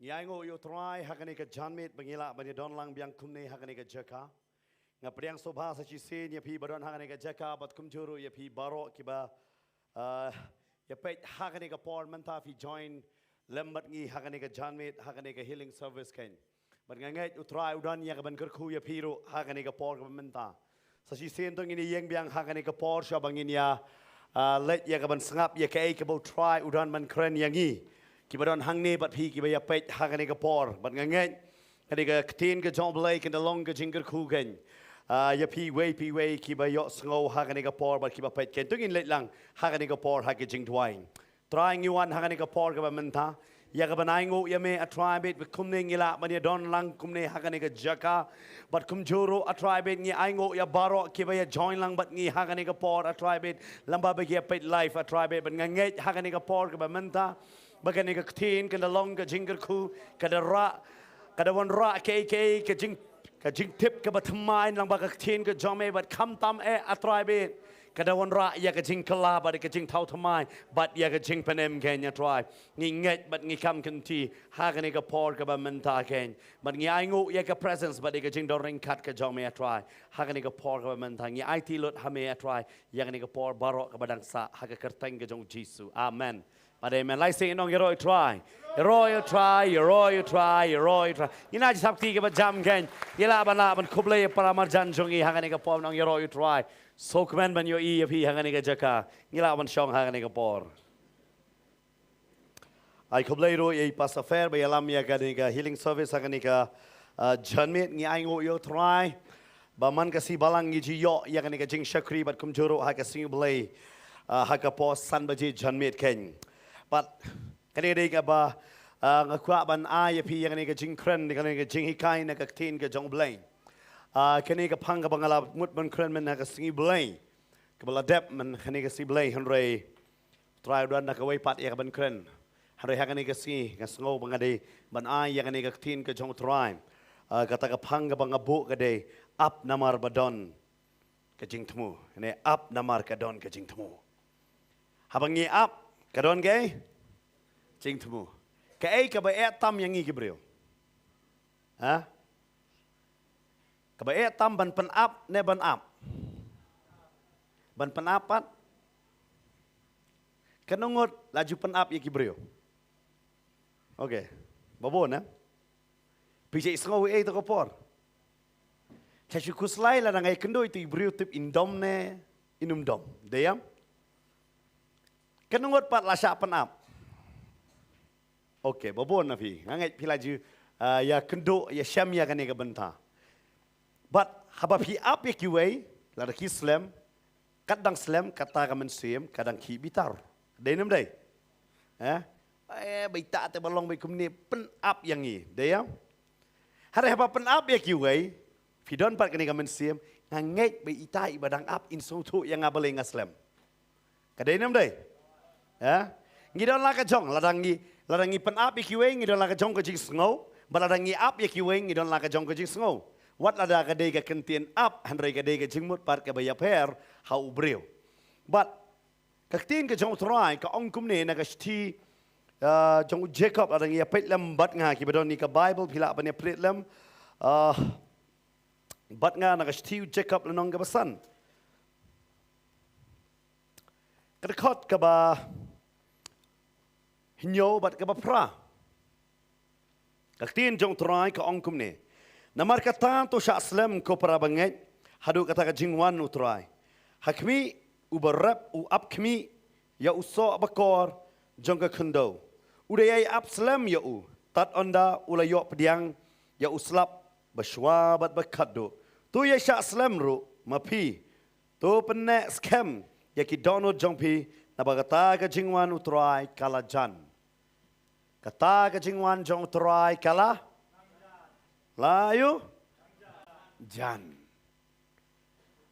Ngiango yo try hakani ka janmit bangila bani don lang biang kumne hakani ka jaka. Ngapriang sobha sa chisin ya pi badon hakani ka jaka bat kumjuru ya pi baro kiba ya pet hakani ka por manta fi join lembat ngi hakani ka janmit hakani ka healing service ken. Bat ngangai utrai udan ya ka ban kerku ya piro hakani ka por ka manta. Sa chisin tong ini yeng biang hakani ka por sya bangin ya let ya ka ban sengap ya ka ai ka bo try udan man kren yangi. Kibadon hang ni bat pi kibaya pet hakani ka por bat ngangai kani ka tin ka jom lake and the long ka jinger ku ken ya pi way kibayo sngo hakani ka por bat kiba pet ken tungin let lang hakani ka por hak jing twain trying you one hakani ka por ka menta ya ka banai ngo ya me a try bit with kumne ngila mania don lang kumne hakani ka jaka bat kumjuro a try bit ngi ai ngo ya baro kibaya join lang bat ngi hakani ka por a try bit lamba ba ya pet life a try bit bat ngangai hakani ka por ka menta bagani ka tin ka long ka jinger ku ka ra kada wan ra ke ka jing tip ka batmai lang ba ka tin ka jome bat kham tam atrai be kada wan ra ya ka jing kala ba ka jing thau thamai bat ya ka jing panem ken ya try ngi nget bat ngi kam kan ti ha ka ni ka por ka ba menta ken bat ngi ai ngu ya ka presence bat ka jing do ring kat ka jome atrai ha ka ni ka por ka ba menta ngi ai ti lot ha me atrai ya ka ni ka por baro ka badang sa ha ka kerteng ka jong jisu amen. But amen. Like saying, no, you try. You try. You know, just have to give a jam again. You laban kuble para marjan jungi hanganiga pom nong you try. So command when you if he hanganiga jaka. You laban shong hanganiga por. I kuble ro ye pas affair by alam ya ganiga healing service hanganiga janmit ni aingo you try. Baman kasi balang ji yo ya ganiga jing shakri but kumjuro hakasi blay hakapo san baji janmit ken. But kanina ka ba ngakwa ban ay pi yang ni ka jing kren ni ka jing hikai na ka tin ka jong blay kanina ka pang ka bangala mut ban kren men na ka singi blay ka bala dep man kanina ka si blay hanre try dan na ka way pat ya ka ban kren hanre ha kanina ka si ka sngo bangade ban ay yang ni ka tin ka jong try kata ka pang ka bangabu ka de up namar badon ka jing tmu ne up namar ka don ka jing tmu habang ni up kadon gay jing temu ka ai ka ba tam yang ngi gibril ha ka ba tam ban pen up ne ban up ban pen apat kanungot laju pen up ya gibril okay babon na pije sngo e to kopor chachu kuslai la ngai kendo itu gibril tip indom ne inum dom deyam kanungot pat lasya penap. Okey, babon na pi. Ngangai pi laju ya kendo ya syam ya kani ka benta. But haba pi ap ya kiway la ki slam kadang slam kata ka mensim kadang ki bitar. Dai nam dai. Baita te balong bai kumni pen ap yang ni. Dai ya. Hari haba pen ap ya kiway pi don pat kani ka mensim ngangai bai itai badang ap insutu yang ngabale ngaslam. Kadai nam dai. Ngidon la ka jong ladangi pen ap ikiwe ngidon la ka jong ka jing sngo baladangi ap ikiwe ngidon la ka jong ka jing sngo wat lada ka de ka kentien ap handrai ka de ka jing mut par ka baya per ha ubreu but ka tin ka jong trai ka ong kumne na ka sti jong Jacob ladangi ya pet lam bat nga ki badon ni ka Bible pila ban ya pet lam bat nga na ka sti Jacob lanong ka basan kadakot ka ba hinyo bat ka bapra kaktin jong try ka ongkum ne namar kata to sha aslam ko para bangai hadu kata ka jingwan utrai hakmi ubarab u apkmi ya uso bakor jong ka khndo udayai apslam ya u tat onda ulayo pediang ya uslap baswa bat bakaddo tu ya sha aslam ru mapi tu penne scam ya ki dono jongpi nabagata ka jingwan utrai kalajan kata ka jingwan jong utrai kala layu jan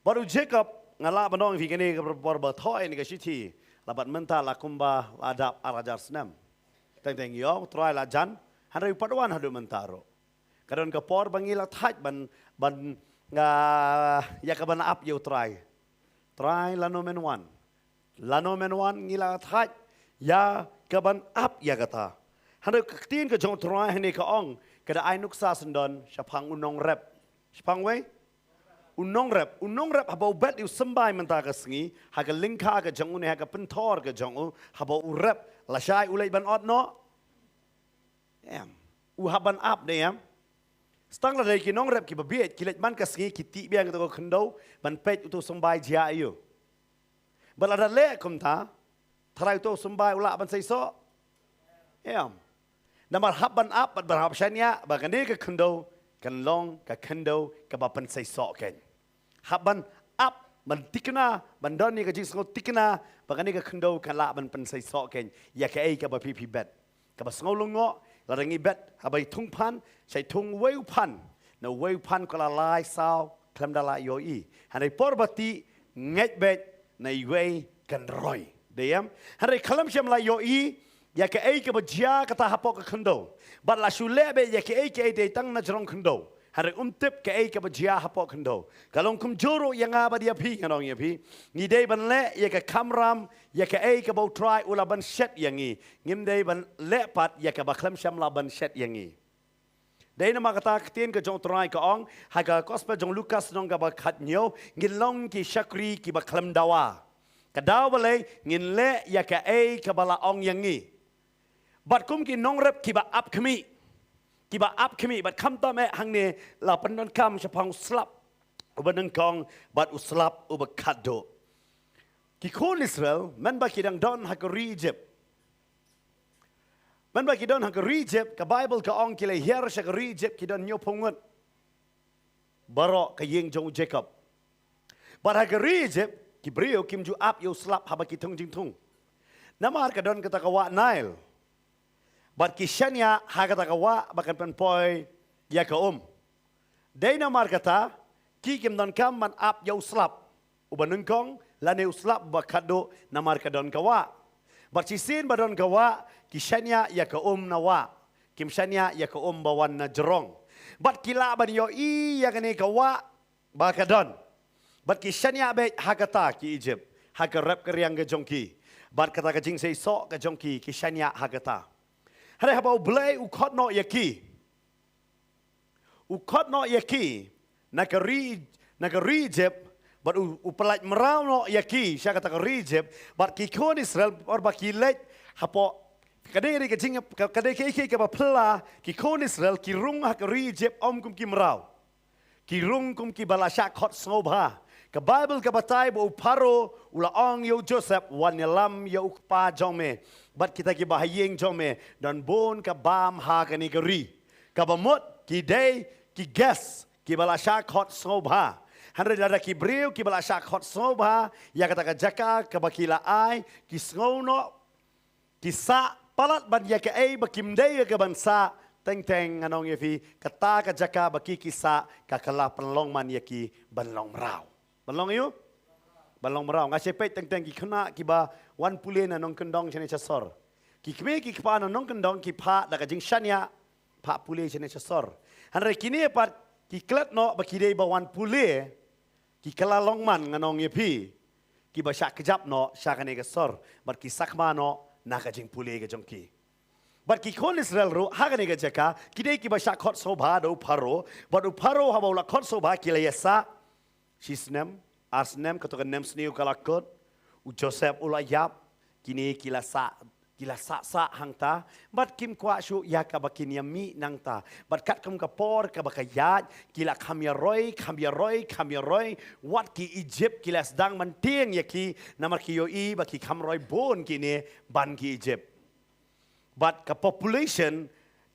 baru Jacob ngala banong fi kene ka berba thoi ni ka shiti labat menta la kumba adap arajar senam teng yo utrai la jan hanrai padwan hadu mentaro kadon ka por bangila thaj ban nga ya ka ban ap yo utrai try lanomen one ngila thaj ya kaban ap ya kata Hendak ketin ke jong terai hendak ke ong kada ai nuksa sendon syapang unong rep. Syapang wei? Unong rep haba ubet yu sembai mentah ke sengi, haga lingka ke jong une haga pentor ke jong haba urep lasai ulai ban ot no. Haban up deh ya. Stang la dari kinong rep ki babiet kilet man ke sengi kiti biang to kendo ban pet utu sembai jia yu. Balada le kum ta tarai utu sembai ula ban sai so. Namar haban up bat berhab syania bagani ke kendo kan long ke kendo ke bapan sai so ken. Haban up ban tikna ban don ni ke jing sngo tikna bagani ke kendo kan la ban pen sai so ken ya ke ai ke ba pi bet. Ke ba sngo lungo la rangi bet habai tung pan sai tung weu pan na weu pan ko la lai sao klem da la yo i hanai porbati nget bet na wei kan roi deyam hanai kalam syam la yo i ya ke ai ke bajia kata hapok ke kendo bat la shule be ya ke ai de tang na jrong kendo hari tip ke ai ke bajia hapok kendo kalong kum juru yang aba dia pi kanong ya pi ni dei ban le ya ke kamram ya ke ai ke bau try ula ban shet yang ni ngim dei ban le pat ya ke baklam syam la ban shet yang ni dei nama kata ketien ke jong try ke ong haga gospel jong Lukas nong ga ba khat nyo ngilong ki syakri ki baklam dawa kadaw balai ngin le ya ke ai ke bala ong yang ni bat kum ki nong rep ki ba up kami bat kam ta me hang ne la pandon kam chapang slap uban kong bat uslap ubakado ki kon Israel man ba ki dang don ha ko Egypt man ba ki don ha ko Egypt ka Bible ka ong ki le hier sha ko Egypt ki don nyopongot baro ka yeng jong Jacob bat ha ko Egypt ki brio kim ju up yo slap ha ba ki tung jing tung namar ka don kata ka wa Nile bat kisahnya hakata kawa bahkan penpoi ya ke Dena mar kata ki kim don kam man up ya uslap ubanengkong lane uslap bakado namar kadon kawa bat sisin badon kawa kisahnya ya ke nawa kimsanya ya ke bawan na jerong bat kila ban yo I ya kene kawa bakadon bat kisahnya be hakata ki Egypt hakarap keryang ke jongki bat kata ke jing sei so ke jongki kisahnya hakata Hari habau belai ukot no yaki nakari Egypt but upelat merau no yaki saya kata kari Egypt but kikon Israel or bakilet hapo kadai ke jing kadai ke bapela kikon Israel kirung hakari Egypt kum ki merau kirung kum ki balasyak hot snobha ke Bible ke batai bo paro ula ong yo Joseph wan yalam yo pa jome bat kita ki bahayeng jome dan bon ka bam ha ka ni geri ka bamot ki day ki gas ki balasyak hot snobha hanre dada ki breu ki balasyak hot snobha ya kata ka jaka ka bakila ai ki sngono ki sa palat ban ya ka ai bakim day ka bansa teng anong yefi kata ka jaka baki kisa ka kala penlong man yaki banlong rau balong yu balong merau ngasih pet teng ki kena ki ba wan pule na nong kendong chene chasor ki kme ki kpa na nong kendong ki pha da ka jing shania pha pule chene chasor han re kini pat ki klet no ba ki dei ba wan pule ki kala long man nganong ye pi ki ba syak kejap no syakane ka sor bat ki sakma no na ka jing pule ka jong ki bat ki kon Israel ro ha ka ne ka jaka ki dei ki ba syak khot so ba do paro bat u paro ha ba la khot so ba ki le yasa Shisnem, Arsnem, ketukan nem seniu kalakot, u Joseph ulayap, kini kila sa hangta, bat kim kwa shu ya kabakin yami nangta, bat kat kum kapor kabakayat, kila kamyaroi, wat ki Egypt kila sedang menting yaki, namar ki yoi baki kamroi bon kini ban ki Egypt, bat ka population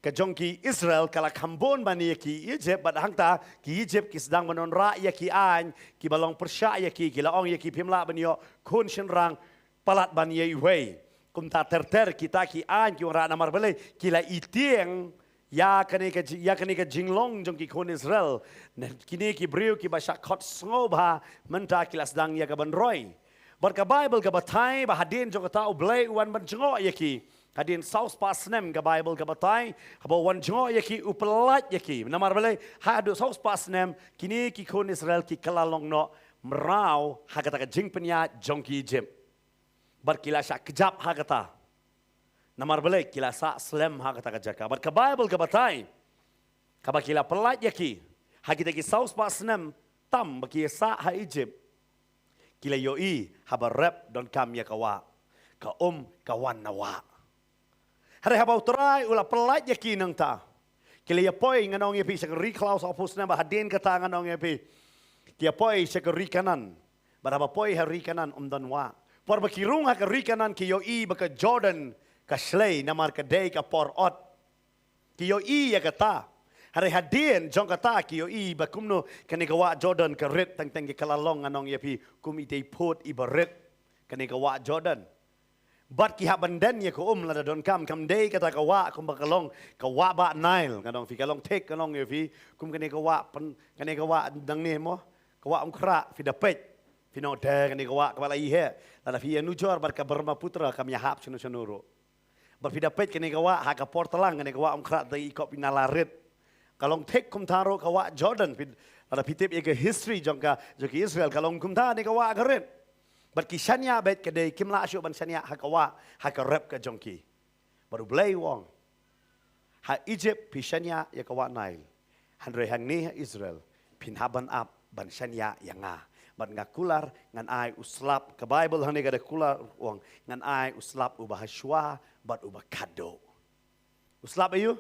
Kejongki Israel kala kambon bani ki Egypt bad hangta ki Egypt ki sedang menonra ya ki an ki balong persya ya ki laong ya ki pimla banyo kun shenrang palat bani ye wei kum ta terter kita ki an ki ora namar bele kila itieng ya kane ke jinglong jongki kun Israel kini ki breu ki basyak khot sngoba menta kila sedang ya ka banroi bad ka Bible ka batai ba hadin jongata ublei wan ban jengo ya ki Hadin saus pasnem ke Bible ke batai, haba wan jongo yaki upelat yaki. Namar balai hadu saus pasnem kini ki kon Israel ki kalalong no merau hakata ke jing penya jongki Egypt. Berkila syak kejap hakata. Namar balik kila sa slem ha kata jaka. But ka Bible ka batay. Kaba kila pelat yaki. Ha kita ki saus pa snem tam baki sa ha Egypt. Kila yoi haba rep don kam ya kawa. Ka kawan nawa. Hari haba utrai ula pelat yaki nang ta. Kila ya poi nganong yapi sa reclaus opus na ba hadin kata nganong yapi. Kia poi sa kanan. Baraba poi hari kanan danwa. Por bakirung ha kanan ki yoi baka Jordan ka slay namar ka day ka porot. Ki yoi ya kata. Hari hadin jong kata ki yoi bakumno kanikawa Jordan ka rit tang ki kalalong nganong yapi kumite put ibarit kanikawa Jordan. Bat ki habanden ya ko lada don kam day kata kawa kum bakalong kawa ba Nile kanong fi kalong tek kanong yapi kum kanikawa dang ni mo kawa kra fi dapet Fino de kanikawa kepala ihe lada fi nujor bar ka Brahmaputra kam yahap sunuro. Bar fi dapet kanikawa ha ka portalang kanikawa kra dai kop pinalarit. Kalong tek kum taro kawa Jordan ada pitip ega history jongka Israel kalong kum ta ni kawa garet. Bar kisanya bet kedai kimla asyo ban sanya ha kawa ha ka rep ka jongki. Baru belai wong. Ha Egypt pisanya ya kawa Nile. Handre hang ni Israel pinhaban up ban sanya yang ban ngakular ngan ai uslap ke Bible hang negada kular wong ngan ai uslap ubah shwa bat ubah kado. Uslap ayu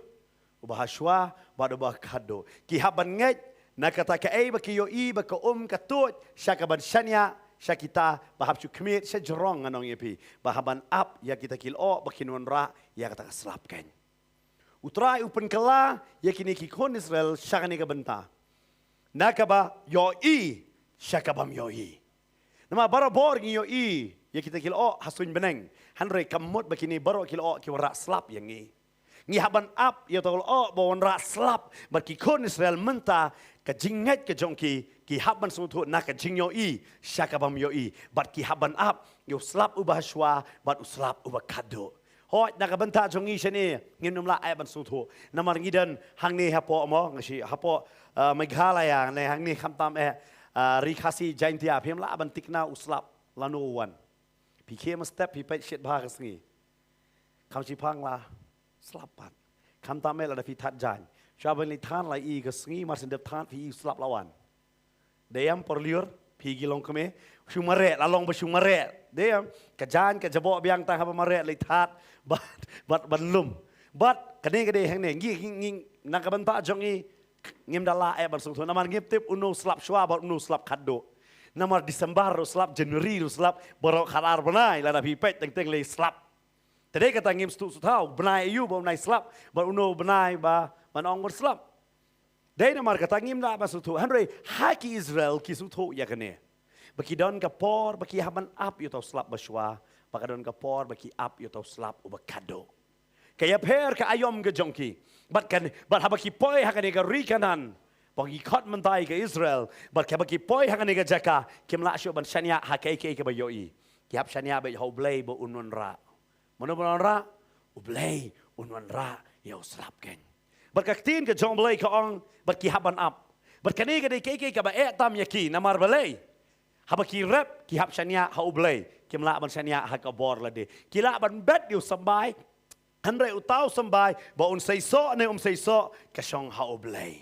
ubahaswa bado kado ki haban nget nakata ka ai baki yo i baka katut syakaban syanya syakita bahab chu kmit sejrong anong yepi bahaban up ya kita kilo bakinun ra ya kata slapkan utrai upen kala ya kini ki kon Israel syakani ka benta nakaba yo i syakabam yo i nama barabor yo i ya kita kilo hasun beneng hanre kamut bakini baro kilo ki wara slap yang ni Ngihaban up ya tol bawon ra slap bat ki kon Israel menta ka jinget ke jongki ki haban sutu na ka jingyo i syakabam yo i bat ki haban up yo slap ubah shwa bat uslap ubah kado hoi na ka benta jongi shani nginum la ai ban sutu namar ngidan hang ni hapo mo ngasi hapo Meghalaya ne hang ni khamtam rikasi jaintia phim la ban tikna uslap lanuwan became a step pi pet shit bha kasngi kham chi phang la Selapan. Kam tamel ada fitat jan. Syaban li tan lai i kesngi mar sendep tan fi selap lawan. Deyam perliur pigi long keme shumare lalong bersumare. Deyam kejan ke jebok biang tang haba mare li tat bat banlum. Bat kene hang ne ngi nang ka banta jong i ngim dala e ban sung namar ngip tip uno slap shwa bat uno slap kado. Namar Desember slap Januari slap borok khalar benai la pi pet teng le slap. Tadi kata ngim stu tahu benai you ba benai slap ba uno benai ba manong ber slap. Dai namar kata ngim da ba sutu hanre haki Israel ki sutu ya kene. Baki don kapor baki haban up you tau slap baswa baka don kapor baki up you tau slap uba kado. Kaya per ka ayom ke jongki. Bat habaki poi hakane ka rikanan. Bagi kot mentai ke Israel bat habaki poi hakane ka jaka kimla syo ban shania hakai ke ba yoi. Kiap shania ba ho blay bo unun ra. Mana ra ublay unwan ra ya uslapken. Berkaktin ke jong blay ka ong berkihaban up. Berkani ke deke ka ba tam yaki namar blay. Habaki rep ki hab shania ha ublay. Kimla ban shania ha ka bor la de. Kila ban bet yu sambai. Andre utau sambai ba un seiso ne seiso ka shong ha ublay.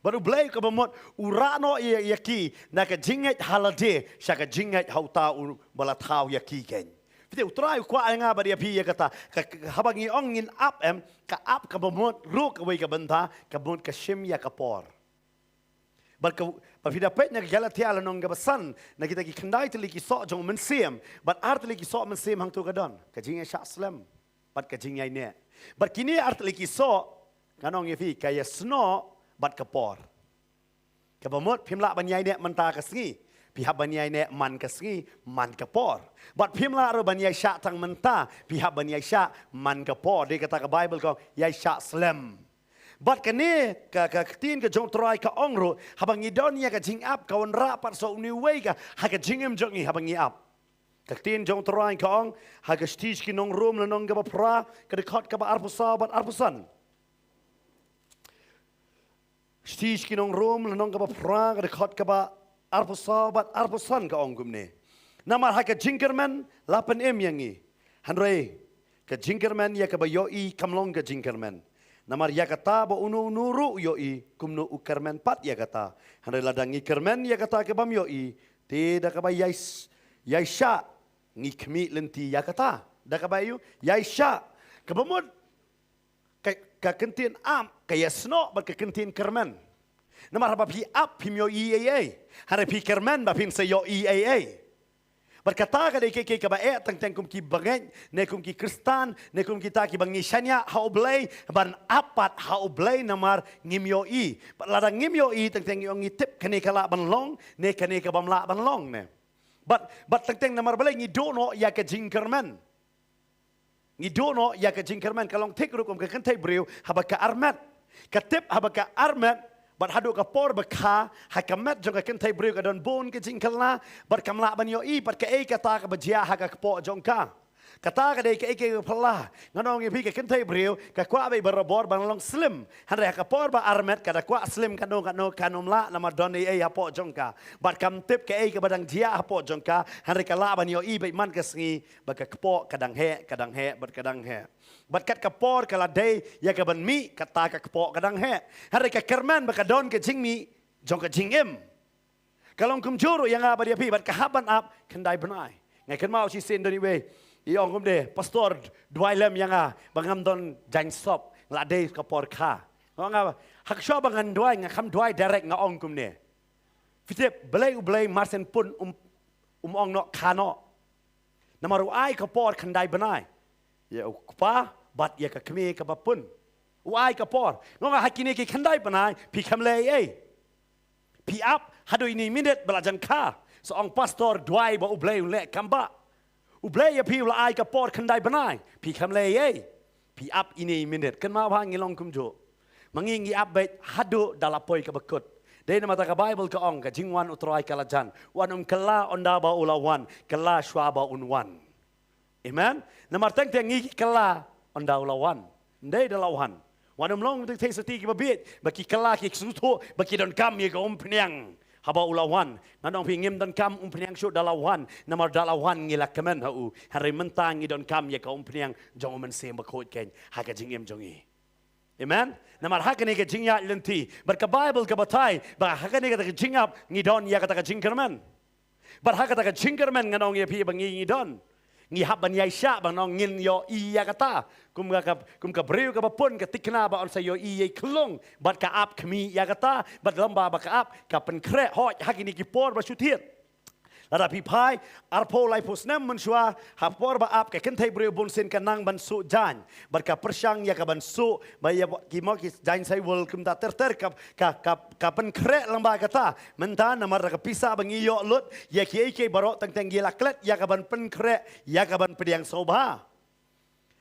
Baru blay ka bamot urano yaki na ka jinget halade sya ka jinget ha utau balatau yaki ken. Kita utrai kuat nga ba dia pi kata habangi ongin up ka up ka bamot ru ka wei ka benta ka bamot ka shim ya ka por. Bar ka pafida pet na Galatia la nong gabasan na kita ki kandai tli ki so jong mensim but art li ki so mensim hang tu gadon ka jinga sha slam bat ka jinga ne. Bar kini art li ki so kanong yefi ka ya sno bat ka por. Ka bamot pimla banyai ne menta ka sngi. Pihak banyai ne man kasngi man kapor. Bat pimla ro banyai syak tang menta pihak banyai syak man kapor. Dia kata ke Bible kau yai syak slam. Bat kene ka tin ke jong trai ka ongro habang idon ya ka jing up kawan rapat so uni way ka ha ka jingem jong i habang i up. Ka tin jong trai ka ong ha ka stage ki nong room la nong ga pra ka de khot ka ba arpusa bat arpusan. Stage ki nong room la nong ga pra ka de khot ka ba arpusabat arpusan ka ong gumne. Namar haka jinkerman 8M yangi. Hanrei ke jingkermen ya ke bayoi kamlong ke jingkermen. Namar ya kata ba unu nuru yoi kumnu ukermen pat ya kata. Handai ladang ikermen ya kata ke bam yoi tidak ke bayais yaisha ngikmi lenti ya kata. Dak ke bayu yaisha ke bamud ke kentin am ke yasno ba ke kentin kermen. Namar ba pi ap pim yoi handai pi kermen ba pim se yoi berkata kadai ke bae tang kum ki bangen ne kum ki kristan ne kum kita ki bangi shanya haublay ban apat haublay namar ngimyo i ladang ngimyo i tang yong tip kene kala ban long ne kene ka bamla ban long ne but tang namar balay ngi dono ya ke jingkerman ngi dono ya ke jingkerman kalong tik rukum ke kentai breu habaka armat katip habaka armat bat hadu ka por bekha hakamet jong ka kentai breu ka don bon ke jingkelna bat kamla ban yo i bat ka e kata ka bajia ha ka po jong ka kata ka dei ka e ke pala nganong i pi ka kentai breu ka kwa be barabor ban long slim han ka por ba armet ka da kwa slim ka no kanomla na ma don e ha po jong ka bat kam tip ka e ka badang jia ha po jong ka han ka la ban yo i be man ka sngi ba ka po kadang he bat kadang he bat kat kapor kala day ya ka ban mi kata ka kapo kadang he hari ka kerman ba ka don ka jing mi jong ka jing im kalong kum juru yang apa dia pi bat ka haban ap kendai benai ngai kan mau si sen doni we iong kum de pastor dwai lem yang bangam don jang sop la day kapor kha nga hak sho bangan dwai nga kham dwai direct nga ong kum ne fitep belai marsen pun ong no kano namaru ai kapor kendai benai ya ukpa bat ya ka kme ka bapun wai ka por ngonga hakini ki khandai panai pi khamle pi up hado ini minute belajan ka so ong pastor dwai ba ublei le kamba ublei ya pi la ai ka por khandai panai pi khamle pi up ini minute kan ma bang ngilong kumjo mangingi up bet hado dalapoi ka bakut dai nama ta ka bible ka ong ka jingwan utrai kalajan wanum kala onda ba ulawan kala shwaba unwan amen namar teng ngi kala onda ulawan ndai dalawan wanum long tu thei sati ki babit baki kala ki suto baki don kam ye ka umpnyang haba ulawan nganong pingim don kam umpnyang shu dalawan namar dalawan ngila kemen hu hari mentang ngi don kam ye ka umpnyang jong men sem ba khot ken ha ka jingem jongi amen namar ha kene ka jingya lenti bar ka bible ka batai ba ha kene ka jingap ngi don ya ka jingkerman bar ha ka jingkerman nganong ye pi bangi ngi don ngi haban yaisha bang nong ngin yo iya kata kum ka breu ka bapun ka tikna ba on sa yo iya klong bat ka ap kmi ya kata bat lamba ba ka ap ka pen kre ho hakini ki por ba shutiet lada pi pai arpo lai posnem menshua ha por ba ap ka kentai breu bon sen ka nang ban su jan bat ka persyang ya ka ban su ba ya ki mo ki jan sai wol kum ta ter ka pen kre lamba kata menta namar ka pisa bang iyo lut ya ki ke barok teng gila klet ya ka ban pen kre ya ka ban pediang soba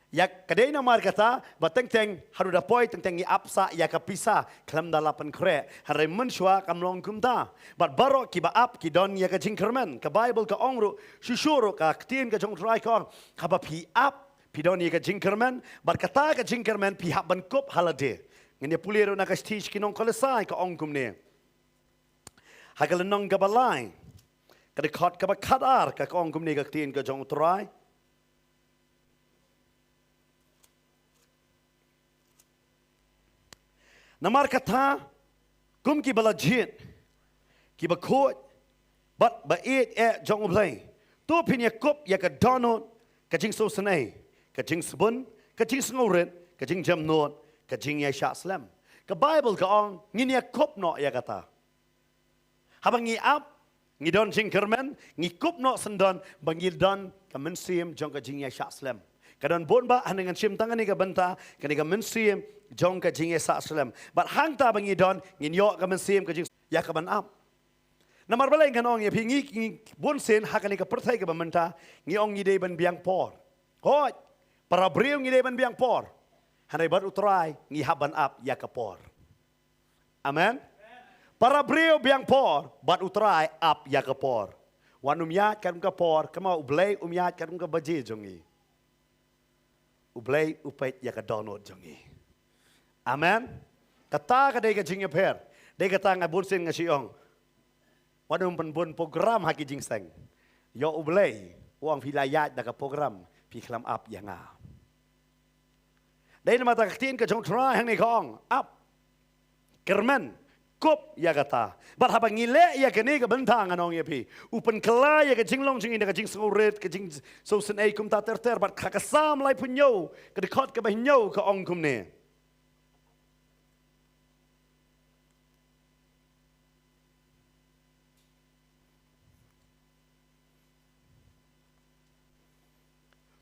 ya kadai namar kata bateng haru da poi teng apsa ya ka pisa klam dalapan kre hare menshua kamlong kumta bat barok ki ba ap ki don ya ka jingkerman ka bible ka ongru shushuru ka ktien ka jong trai kong ka ba pi ap pi don ya ka jingkerman bat kata ka jingkerman pi hab ban kop halade ngene pulero na ka stage ki nong kolesai ka ongkum ne hagal nong ka balai ka de khot ka ba khadar ka ongkum ne ka ktien ka jong trai namar kata kum ki bala jit ki ba khot bat ba et jong ublai to pin ya kop ya ka donot ka jing so snai ka jing sbun ka jing sngoret ka jing jamnot ka jing ya sha slam ka bible ka ong ngin ya kop no ya kata habang ngi ap ngi don jing kermen ngi kop no sendon bangil don ka mensim jong ka jing ya sha slam kadon bon ba hanengan sim tangan ni ka banta ka mensim jong ka jing sa salam bat hang ta bangi don ngin yo ka mensim ka jing ya ka ban ap namar balai kanong ya pingi bon sen hakani ka perthai ka bamanta ngi ong ngi de ban biang por hoj para breu ngi de ban biang por hanai bat utrai ngi haban ap ya ka por amen para breu biang por bat utrai ap ya ka por wanum ya kan ka por kama ublai ya kan ka baje jongi ublai upait ya ka donot jongi amen kata ka de ka jing per de kata nga bon sen nga siong wadum pun program haki jingseng yo ublay uang vilayat daga program pi klam ap yang Dahil mata kaktiin ka jong try hang ni kong up. Kermen kop ya kata. Bat habang ngile ya kene ka bentang anong ya pi. Upan kala ya ka jinglong jing ina ka jing sngoret ka jing so sen ay kum ta ter bat kakasam lai punyo ka dekot ka bahinyo ka ong kum ne.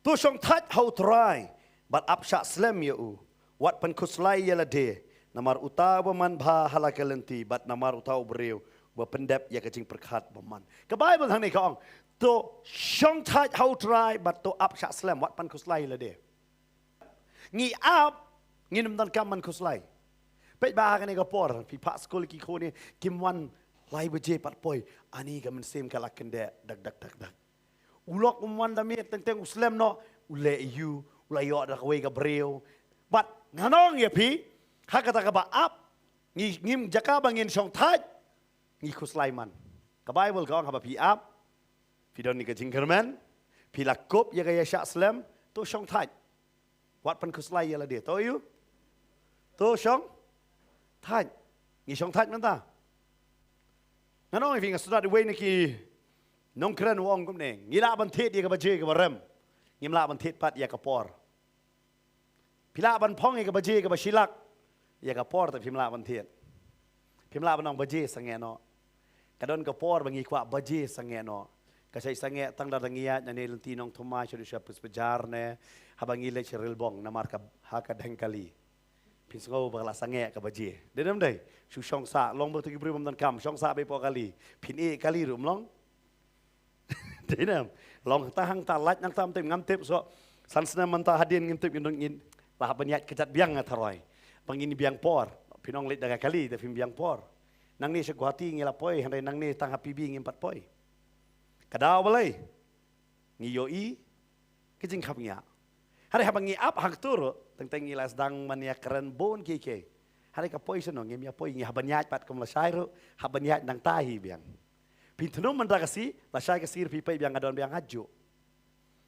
Tu song tat how try but up sha slam ya u. Wat pan kuslai ya la de. Namar utawa man bha halakalenti but namar utawa breu bapendap ya kacing perkat baman. Ke Bible hang ni kaong to song tat how try but to up sha slam wat pan kuslai la de. Ngi up ngi nam dan kam man kuslai. Pe ba kan ni ka por pi pa skol ki ko ni kim wan lai beje pat poi ani ka men sem kala kende dak. Ulok umwan dami teng uslam no ule you ulai yo dak we ka breu. But nganong ya pi hakata ka ba up ngim jaka bangin song tat ngi kuslaiman. Ka Bible ka ba pi up pi don ni ka jingkerman pi lakop ya ka ya sha slam to song tat. Wat pan kuslai ya la dia to you. To song tat ngi song tat man ta. Nganong fi nga sudah we ni ki nong keren wong kum neng ngila ban thet ya ka ba je ka ba rem ngimla ban thet pat ya ka por pila ban phong ya ka ba je ka ba silak ya ka por ta pimla ban thet pimla ban ong ba je sange no kadon ka por bangi kwa ba je sange no ka sai sange tang da ngia na ne lenti nong thoma shuru sha pus bajar ne habangi le cheril bong na mar ka ha ka dengkali pin ngo ba la sange ka ba je de dem dai su shong sa long ba tu ki bri bam dan kam shong sa be po kali pin e kali rum long thế nào lòng ta hang ta lách nang tam tem ngam tep so san sena man ta hadin ngam tep ngin lah banyak kejat biang atharoi pangin biang por pinong let daga kali te biang por nang ni seguati ngila poi handai nang ni tang happy bi ngim pat poi kadaw balai ngi yo i kijing khap nya hari habangi ap hak tur teng teng ngila sedang mania keren bon kike hari ka poi sono ngim ya poi ngi habanyat pat kum la sairu habanyat nang tahi biang Pintu man ta kasi, la siya kasi pipay biang adon biang hadjo.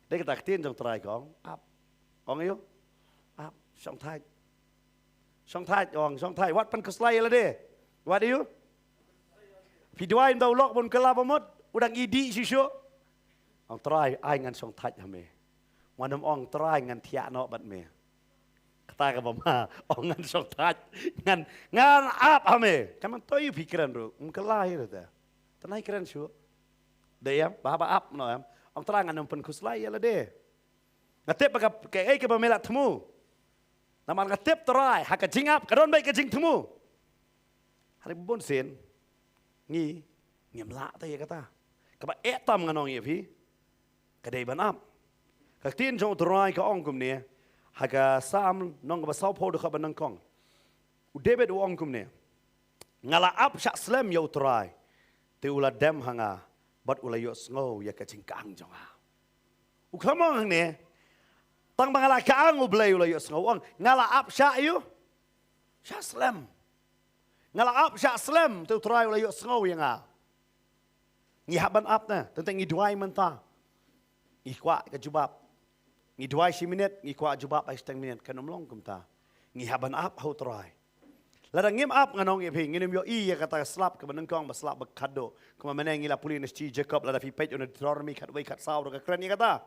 Dek kita ketin jong try kong, up, kong iyo, up, song thai, wat pan kuslay la de, what iyo? Pidway daw lok bon kelapa mot, udang idi sisyo. Ang try ay ngan song thai hame, wanam ong try ngan tiak no bat me. Kata ka mama, ong ngan song thai, ngan up hame, kaman toyu pikiran ro, kelai ro Tanai keren syu. Dayam, bahaba up no am. Ang terangan ng penkuslay ala de. Ngatip ka kay ka bamelat temu. Naman ngatip terai haka jingap kadon bay ka jing temu. Hari bubon sen. Ngi ngimla ta ya kata. Ka ba etam nganong ye pi. Kadai ban up. Ka tin jong terai ka ong kum ne. Haka sam nong ba sau po de ka ban kong. U debet u ong kum ne. Ngala up syak slam yo terai. Te ula dem hanga bat ula yo sngo ya ka cingkang jonga uklamong hang ne tang bangala kaang ublay ula yo sngo ang ngala up sya yu sya slam ngala up sya slam te try ula yo sngo ya nga ngi haban up na tentang ngi duai menta ngi kwa ka jubab ngi duai si minit ngi kwa jubab ay 10 minit kanom long kumta ngi haban up how try Ladang ngim up nganong ipi nginim yo I ya kata slap ke menengkong baslap bekado kuma meneng ngila puli nesci Jacob lada fi page on dormi kat wei kat saw ka keren ya kata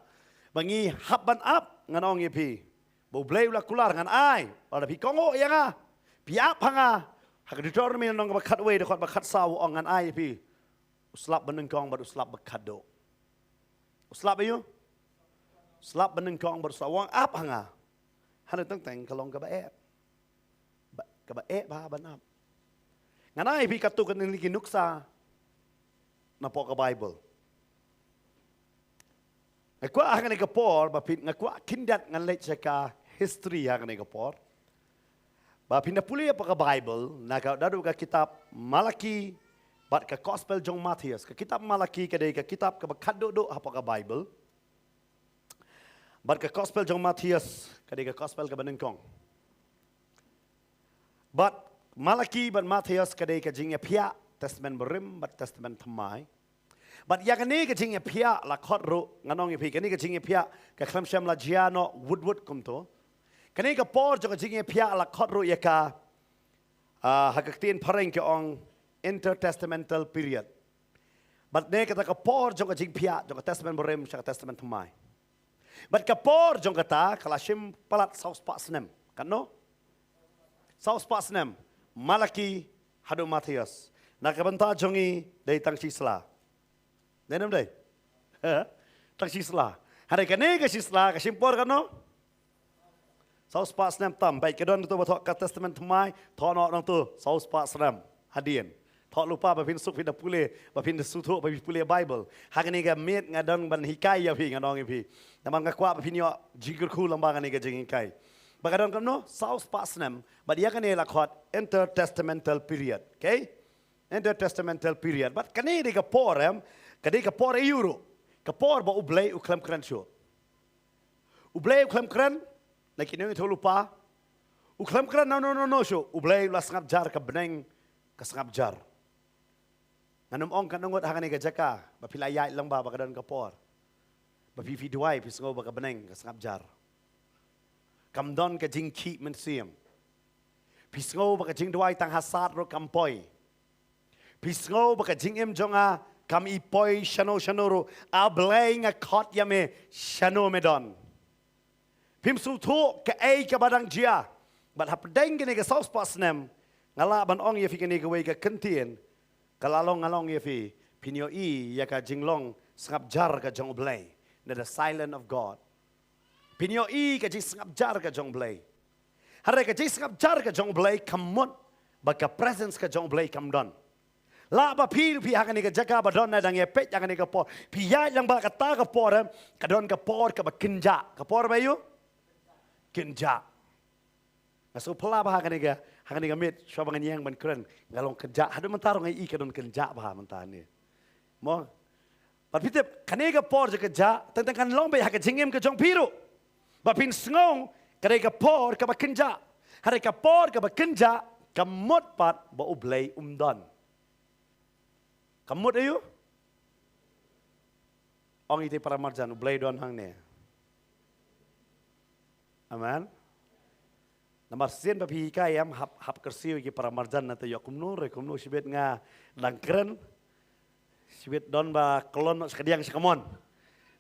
bangi habban up nganong ipi bo blay ula kular ngan ai lada fi kongo ya nga pi up hanga hak dormi nong bakat wei dekot bakat saw ong ngan ai ipi uslap menengkong bad uslap bekado uslap ayo slap menengkong bad uslap wang up hanga hana teng kalong ka ba kaba ba banap. Nganay pi katukan ni kinuksa na po ka Bible. Ngakwa hang ni kapor bapin ngakwa kindat ngan let ka history hang ni kapor. Bapin na puli pa ka Bible naka dadu ka kitab Malaki bat ka Gospel jong Matthias ka kitab Malaki kadai ka kitab ka bakado apa ka Bible. Bat ka Gospel jong Matthias kadai ka Gospel ka banengkong. But Malaki but Matthias kadai ka jingya pia testament berim but testament thamai. But ya kani ka jingya pia la khot ro nganong pi kani ka jingya pia ka khlam sham la jiano wood kum to. Kani ka por jong jing pia la khot ru yaka hakaktin pareng ke ong intertestamental period. But ne kata ka por jong jing pia jong testament borem sha testament thumai. But ka por jong kata kalashim palat saus pasnem kan no? Saus pasnem Malaki hadu Matius. Nakabanta jongi day tang sisla. Nenam day. Tang sisla. Hari kani ka sisla ka simpor kan no? Saus pasnem tam baik kedon tu batok ka testament thumai thono nang tu saus pasnem hadien. Thok lupa bapin suk pin pule bapin suthu bapin pule Bible. Hakani ka met ngadang ban hikai ya pi ngadong pi. Namang ka kwa bapin yo jigur khu lambang ni ka jing hikai. Bakadon kam no saus pasnem but ya kani la khot intertestamental period. Okay? Intertestamental period. But kani di ka porem kani ka por euro. Ka por ba ublay u klam kran sho. Ublay u klam kran na kinyo ito lupa. U klam kran no sho. Ublay la sangap jar ka beneng ka sangap jar. Nanum ong kanungot hakani ka jaka ba pilayay lang ba bakadon ka por. Ba pipi duway pisngo ba ka beneng ka sangap jar. Kamdon ka jing ki men siem. Pisngo ba ka jing duway tang hasad ro kampoy. Pisngo ba ka jing im jonga kam ipoy shano ro ablay nga kot yame shano medon. Pimsu tu ka ay ka badang jia. But hapdeng gini ka saus pasnem ngala ban ong yefi gini ka way ka kentien kalalong ngalong yefi pinyo I ya ka jinglong sangap jar ka jong blay na the silent of God. Pinyo I ka jing sangap jar ka jong blay. Hare ka jing sangap jar ka jong blay kamot baka presence ka jong blay kamdon. La ba pi hakani ka jaka ba don na dang ye pet hakani ka por. Pi ya lang ba ka ta ka por ka don ka por ka ba kinja. Ka por ba yu? Kinja. Naso pala ba hakani ka mit swabangan yang ban kren ngalong kinja. Hadu mentarong ai I ka don kinja ba mentani. Mo. Papitip kani ka por ka ja tentang kan long ba ka jingem ka jong piru. Ba pin ngong kare ka por ka ba kinja. Hare ka por ka ba kinja kamot pat ba ublay umdon. Kamut ayo? Ong iti para marjan ublay don hang ne. Amen. Namar sien ba pihika yam hap kersiu ki para marjan na tayo kumno sibet nga langkren sibet don ba kolon sekadiang sekamon.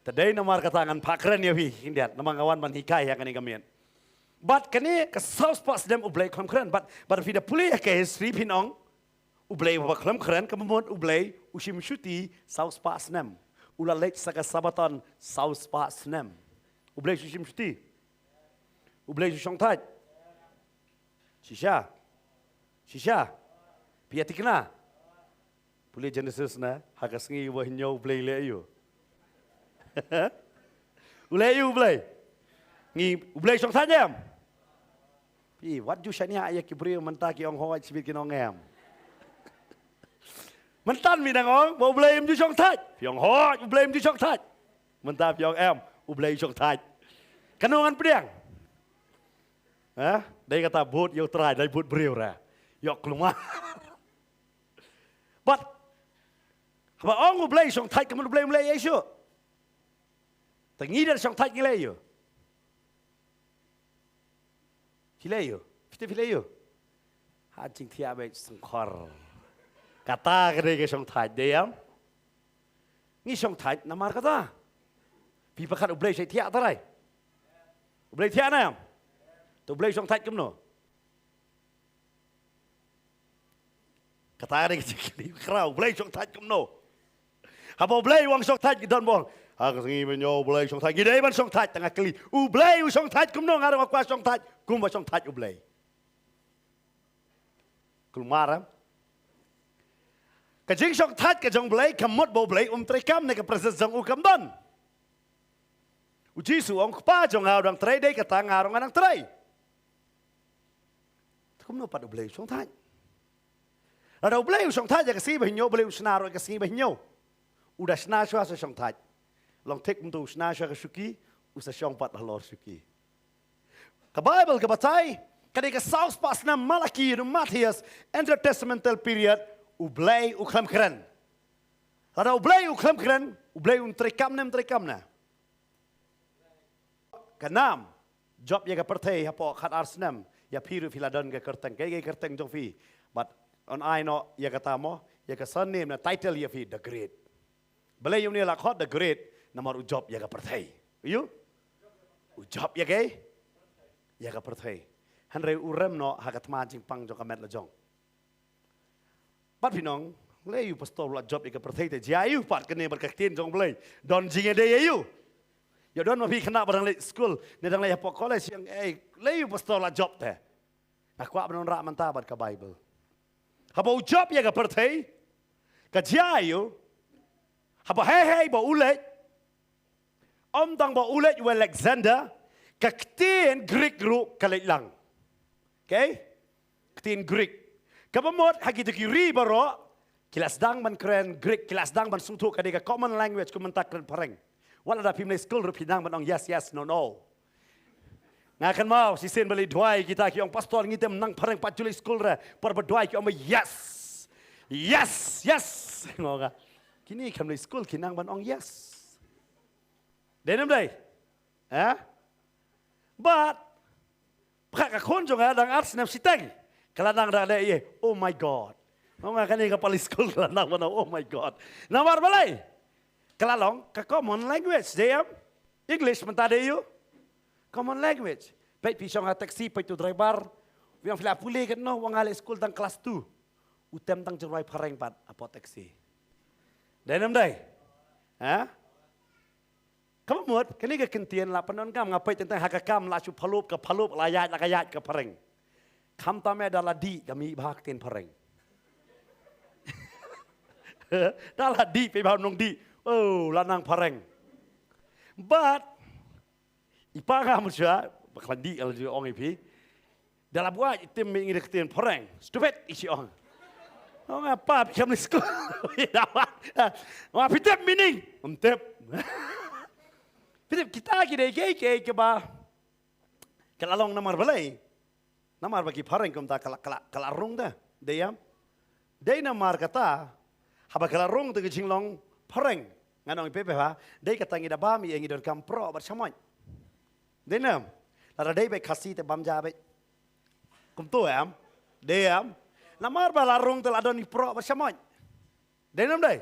Tadai namar katangan pakren ya pi hindiat namang awan ban hikai ya kani kamian. But kani ka saus pas dem ublay kren but vida puli ka history pinong ublay ba kren kamon ublay usim syuti saus pas nem. Ula lek saka sabaton saus pas nem. Ublay usim syuti. Ublay susong taj. Shisha. Piatikna. Puli Genesis na hakasengi wa hinyo ublay le ayo. Ublay. Ngi ublay song tajam. Pi what you shania ayak kibriyo mantaki ong hoa sibit kinong em. Mentan minang ong ba ublay im ju song taj. Piong hoa ublay im ju song taj. Mentap piong em ublay song taj. Kanongan pediang. Đây kata bot yo try dai bot breu ra. Yo kluma. But ba ong ublay song taj kamu ublay yesu. Tangi dar song taj gilayo. Filayo. Filayo. Ha jing thia ba sangkhor. Kata kene ke song taj deyam. Ngi song taj namar kata. Pi pakat ublay sai thia tarai. Ublay thia na yam. Tu ublay song taj kumno. Kata kene ke krau ublay song taj kumno. Haba ublay wang song taj don bong. Aku sengi menyo ublay song taj. Gidai ban song taj tengah keli. Ublay song taj kumno ngarang aku song taj. Kumba song taj ublay. Kulmaram. Kajing song taj ka jong ublay kamot bo ublay trekam ne ka presence jong ukam don. Ujisu ong pa jong ngarang tray day kata ngarang anang tray. Kumno pat ublay song taj. Ada ublay song taj ya kasi bahinyo ublay usnaro kasi bahinyo. Udah sna shwa sa song taj. Long tek mtu sna shwa ka shuki usa song pat halor shuki. Ka Bible ka batay kani ka saus pas na Malaki no Matius intertestamental period ublay uklam kren. Ada ublay uklam kren ublay trekam na. Kanam job ya ke pertai hapo khat Arsenal ya piru filadon ke kerteng ke kerteng jong fi but on I no ya kata mo ya ke surname na title ya fi the great balai yung ni la khot the great namar u job ya ke pertai you u job ya ke pertai han re u rem no hakat ma jing pang jong kamet la jong pat pinong le you pastor la job ya ke pertai te ja you pat kene berkaktin jong balai don jing de you ya don ma pi kena barang le school ne dang le hapo college yang le you pastor la job te na kwa banon ra man ta bat ka bible haba u job ya ke pertai ka ja you haba hey ba ulet om dang ba ulet you Alexander kaktin Greek ru kalit lang okay kaktin Greek kabamot hagi tu kiri baro kilas dang man keren Greek kilas dang man sungtu kadega common language kumentak keren pareng wala da pimne school ru pinang man ong yes no ngakan mau si sen beli duai kita ki ong pastor ngitem nang pareng paculi school ra par berduai ki ong yes ngoga kini kam le school kinang ban ong yes denam dai but prakak kon jong dang arts nam siteng kaladang da ye oh my god ngoga kani ka pali school kaladang ban oh my god namar balai kalalong ka common language dem English mentade you common language. Baik pisang ha taxi pai tu driver. Yang fila pulih kan no wang ale school tang kelas 2. Utem tang jerai pareng pat apa taxi. Dalam dai. Kamu muat kini ke kentian la panon kam ngapai tentang hakakam la chu palup layat ke pareng. Kam tame adalah di kami bahak ten pareng. Dalah di pe nong di. Oh lanang pareng. But ipanga musya bakal di al ong ipi dalam buat item ingin ketin perang stupid isi ong apa kami sekolah dapat pitep meaning pitep kita kira ke ba kalalong namar balai namar bagi perang kum ta kalarung dah deyam dey namar kata haba kalarung tu kecilong perang nganong ipi ha dey kata ngida bami ingin kampro bersamai denam lara dei be khasi te bamja be kum tu am deam namar ba larung te ladon ni pro ba samoi denam dei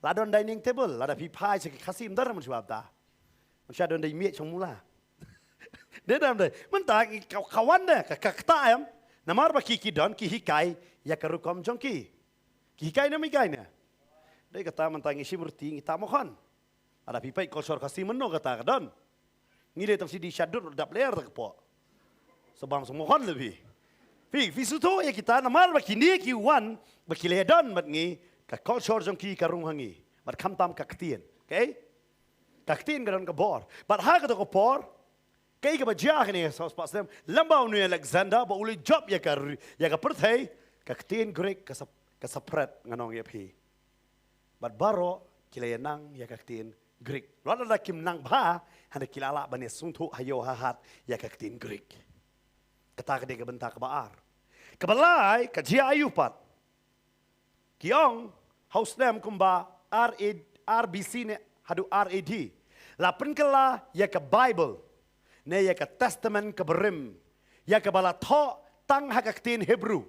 ladon dining table lada pi pai se khasi ndar mun jawab ta mun sha don dei mie chong mula denam dei mun ta kawan de ka ta am namar ba ki don ki hikai ya karukom jongki ki hikai na mi kai na dei kata man tangi simurti ngita mohon ada pi pai kosor khasi menno kata don ngile tam si di syadut dap ler tak po sebang semua kan lebih fi suto ya kita namar bakini ki wan bakile don mat ngi ka culture jong ki karung hangi mat kham tam ka ktien okay kaktin garon ka bor but ha ka to ko por kai ka bajah ni so pasem lambau ni Alexander ba uli job ya ka perthai kaktin Greek ka sapret nganong ya pi but baro kile nang ya kaktin Greek. Lalu ada kim nang bah, hendak kilala bani sungtu hayo hahat ya kaktin Greek. Kata kedai kebentak kebaar. Kebalai kajia ayupat. Kiong house name kumba RBC ne hadu RAD. Lapan kela ya ke Bible. Ne ya ke Testament ke berim. Ya ke bala tho tang hakaktin Hebrew.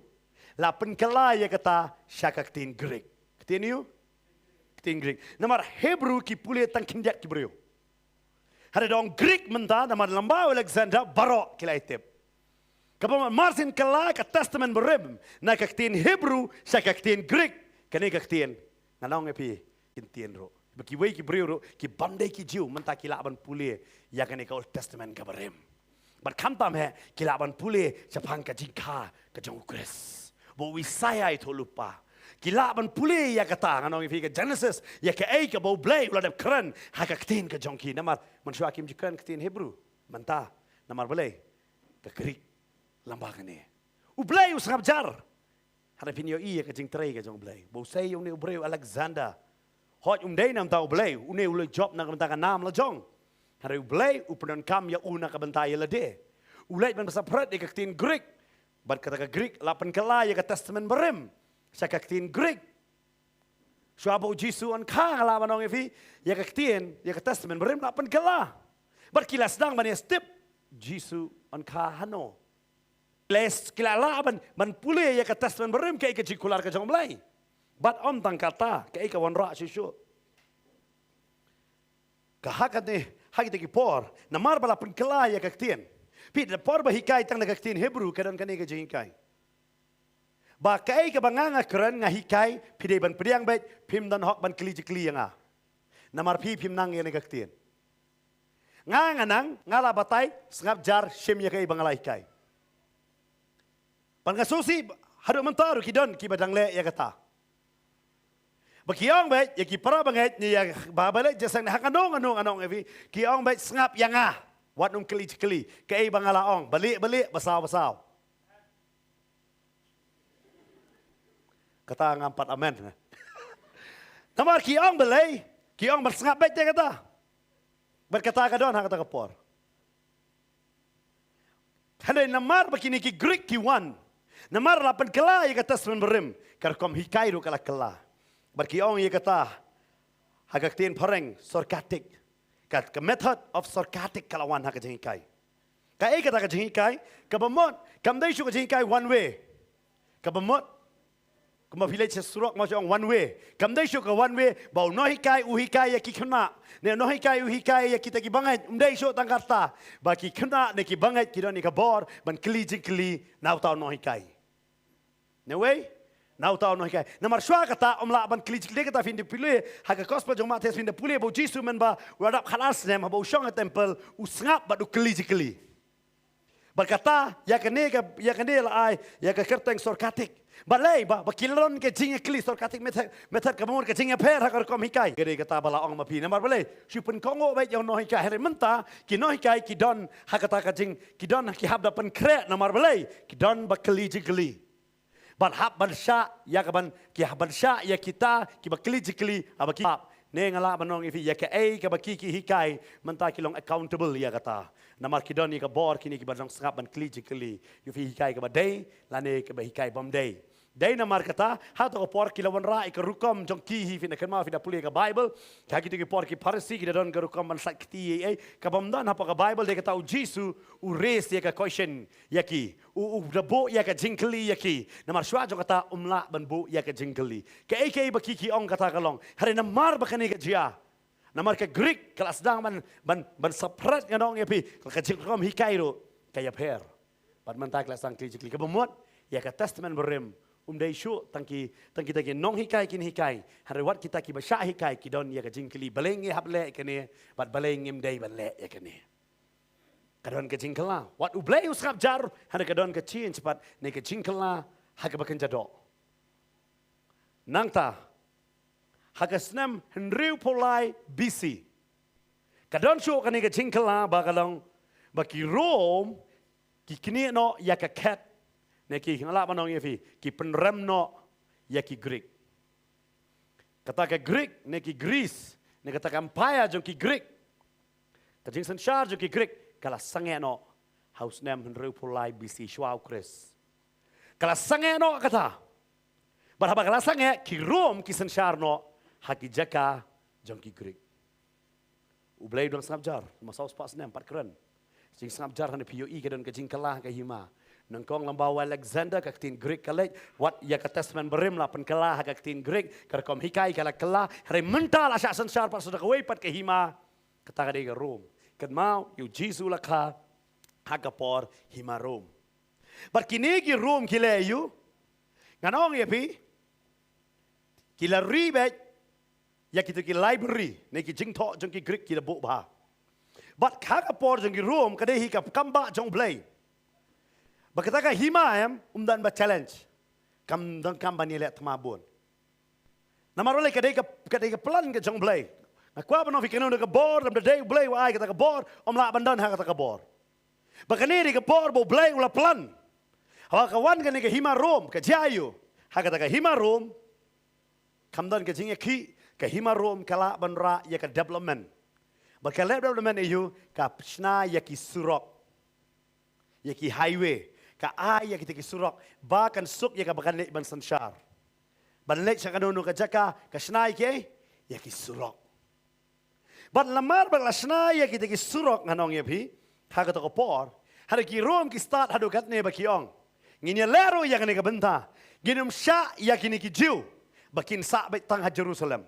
Lapan kela ya kata syakaktin Greek. Ketin you? Greek. Namar Hebrew ki pulih tang kinjak ki brio. Ada dong Greek menta namar lambau Alexander barok kila itip. Kapag Martin kala ka Testament berib na kaktin Hebrew sa kaktin Greek kani kaktin nganong epi kintien ro. Bagi wei ki brio ro ki bandai ki jiu menta kila ban pulih ya kani ka Old Testament ka berim. Bar kantam he kila ban pulih sapang ka jingka ka jong Kris. Bo Isaiah itu lupa. Kila ban pulih ya kata nganong ifi ke Genesis ya ke ai ke bau blai ulah keren hakaktin ke jongki namar mansua kim jikran ketin Hebrew menta namar blai ke Greek lambakan ni u blai usngap jar hada pinyo i ke jing trei ke jong blai bau sei ung ne ubreu Alexander hot dei nam tau blai une ule job na kementa nam la jong hada u blai u penon kam ya una ke bentai la de ulai ban bahasa pret ke ketin Greek ban kata ke Greek lapan kala ya ke Testament berem sakaktin Greek. Suabo Jisu an kang ala manong evi ya kaktin ya ke Testament berim lapan kala. Berkilas dang bani step Jisu on kahano. Les kilala man pulih ya ke testament berim ke jikular ke jong belai. Bat om tang kata ke wan ra sisu. Kahakat ni hagi teki por namar bala pun kela ya kaktian. Pi de por bahikai tang kaktian Hebrew kadon kani ke jingkai. Ba kai ke banganga keren ngahikai pide ban priang bet pim dan hok ban kli jikli yang namar pi pim nang ya kaktian. Nang ngala batai sengap jar shem ya kai bangalai kai. Pangasusi haru mentaru kidon ki badang le ya kata. Bakiong bet ya ki para banget ni ya babale jasang na anong evi kiong bet sengap yang wat nung kli kai bangalaong balik basau. Kata ngampat amen. Tamar kiong belai, kiong bersengap bet dia kata. Berkata kadon kata kapor. Hadai namar begini ki Greek ki one. Namar lapan kela ya kata semen berim. Karkom hikai ru kala kela. Berkiong ya kata hagak tien pareng sarcastic. Kat ke method of sarcastic kalawan hagak jengkai. Kai kata hagak jengkai, kabamot kamdai shu jengkai one way. Kabamot kuma village surok macam one way. Kamdai shu ke one way bau no hikai uhikai ya ki kena. Ne no hikai uhikai ya kita ki bangai umdai shu tangkata. Baki kena ne ki bangai kira ni ka bor ban kli nau tau no hikai. Ne way nau tau no hikai. Namar shwa kata omla ban kli kata fin de pule haga gospel jong mates fin de pule bau jisu men ba wadap khalas nem bau shong temple usngap ba du kli. Berkata ya kene la ai ya ke kerteng sorkatik. Balai bakilaron ke jinga kli sorkatik method kamur ke jinga per hakar kom hikai. Gede kata bala ong mapi namar balai supun kongo bet yang no hikai here menta ki no hikai ki don hakata ka jing ki don ki habda pen kre namar balai ki don bakli jigli. Ban hab ban sya ya kaban ki haban sya ya kita ki bakli jigli abaki ne ngala banong ifi ya ke ai ka baki ki hikai menta ki long accountable ya kata. Namar ki don ni ka bor kini ki banong sengap ban kli jigli. Yu fi hikai ka badai lane ka hikai bam day. Dai namar kata hato ko por kilawan ra ik rukom jong ki hi fina kema fina puli ka Bible ka ki por ki parsi ki don ka rukom ban sak ti ai ka bamdan hapa ka Bible de kata Jisu u race ya ka question yaki u dabo ya ka jingkli yaki namar shwa jong kata umla ban bo ya ka jingkli ka ai kai baki ki ong kata kalong hari namar bakani ka jia namar ka Greek kelas dang ban saprat nganong yapi ka jingkom hikairo ka ya per pat mentak kelas dang kli ka bamot ya ka testament berim umdai shu tangki taki nong hikai kin hikai hari wat kita ki basha hikai ki don ya ka jingkli baleng hab le kene bat baleng imdai ban le ya kene kadon ka jingkla wat ublai usap jar hari kadon ka chin cepat ne ka jingkla ha ka bakan jado nangta ha ka snam henriu polai BC kadon shu ka ne ka jingkla ba kalong baki Rome ki kini no ya ka cat neki ngala manong yefi ki penrem no ya ki Greek. Kata ke Greek neki Greece, ne kata empire jong ki Greek. Kajing sensar jong ki Greek kala sange no house name henreu pulai BC shwau Chris. Kala sange no kata. Barhaba kala sange ki Rome ki sensar no haki jaka jong ki Greek. Ublay dong sangap jar, masau spas nem pat keren. Jing sangap jar hane POE kadon kajing kalah ka hima. Nangkong lambawa Alexander kaktin Greek kalej wat ya ka testament berim la pen kelah kaktin Greek karkom hikai kala kelah hari mental asya sensar pas sudah kawai pat ke hima kata ka dega Rome kat mau yu Jisu la ka hagapor hima Rome barkini ki Rome kile yu nganong ya pi kila ribet ya kita ki library ne ki jingtho jong ki Greek kila bu ba bat hagapor jong ki Rome kade hi ka kamba jong blay Bakataka hima umdan ba challenge kam dan kam bani le tmabun namarole kadai ka plan ke jong blay akwa bano fikeno ka bor dam day blay wa ai ka bor la bandan ha ka bor bakani ka bor bo blay ula plan hawa ka wan ka hima Rome ka jayu ha ka hima Rome kam dan ka jinga ki ka hima Rome kala banra ya ka development bakale development iyu ka pshna ya ki surok ya ki highway ka ay kita ki surok bakan suk ya ka bakan le ban sanshar ban le sa kanono ka jaka ka snai ke ya ki surok ban lamar bang la snai ya kita ki surok nganong ya pi Haga to por. Hada ki rom ki start hadu kat ne bakiong. Nginya lero ya kene ka benta. Ginum sya ya kini ki jiu. Bakin sa baik tang ha Jerusalem.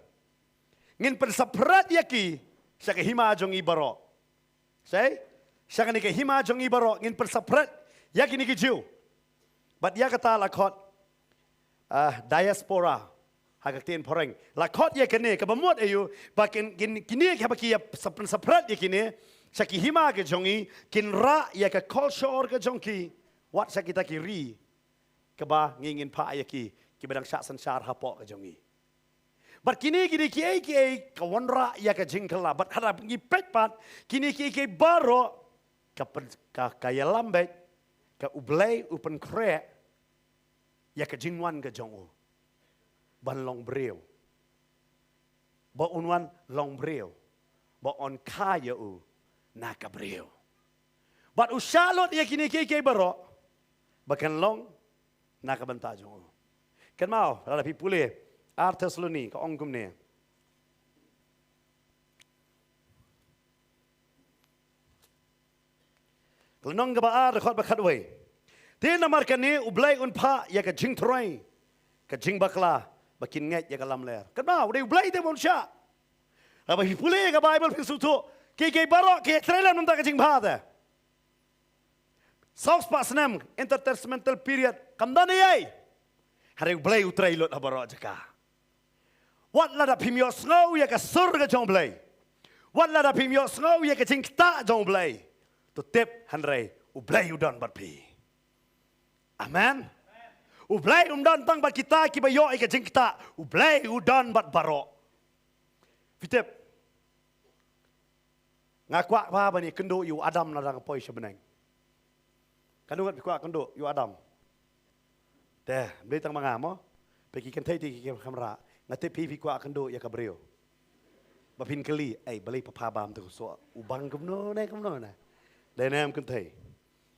Ngin pensaprat ya ki sya ke hima jong ibaro. Say, sya kene ke hima jong ibaro ngin pensaprat ya kini ki jiu. But ya kata lakot diaspora hagak tin poreng. Lakot ya kene ka bamut ayu bakin kini ka baki ya pensaprat ya kini sya ki hima ke jongi kin ra ya ka culture ke jongki. Wat sya kita kiri keba ngingin pa ya ki bedang syak sansar hapok ke jongi. But kini ki kawanra ya ka jingkala. But harap ngi petpat kini ki baro ka kaya lambek ka ublay upen krek ya ka jingwan ka jongo. Ban long breu. Ba unwan long breu. Ba on kaya na ka breu. But usyalot ya kini ki baro. Bakan long nak benta jong. Kan mau ada pi pulih artes luni ka ongkum ne. Lenong ka baar khot bakat we. Ti namar kan ni ublai un pha ya ka jing trai. Ka jing bakla bakin ngai ya ka lam ler. Kan mau de ublai te mon sya. Aba pi pulih ka Bible pi sutu. Ki barok ki trailer nun ta ka jing pha ta. Saus pasnam intertestamental period kamdan ay hari blay utray lot habaro jaka wat la da pimyo snow ya ka sur ka jong blay wat la da pimyo snow ya ka jingta jong blay to tip hanre u blay udon bat pi amen u blay umdan tang bat kita ki bayo ka jingta u blay udon bat baro fitep ngakwa ba bani kendo yu adam na dang poi sebeneng. Kanu kat kuat kendo yu Adam. Teh, beli tang mangamo. Pergi kan thai ti kamera. Ngate pi kuat kendo ya kabreo. Bapin keli, beli papa bam tu so ubang kumno na. Dai nam kan thai.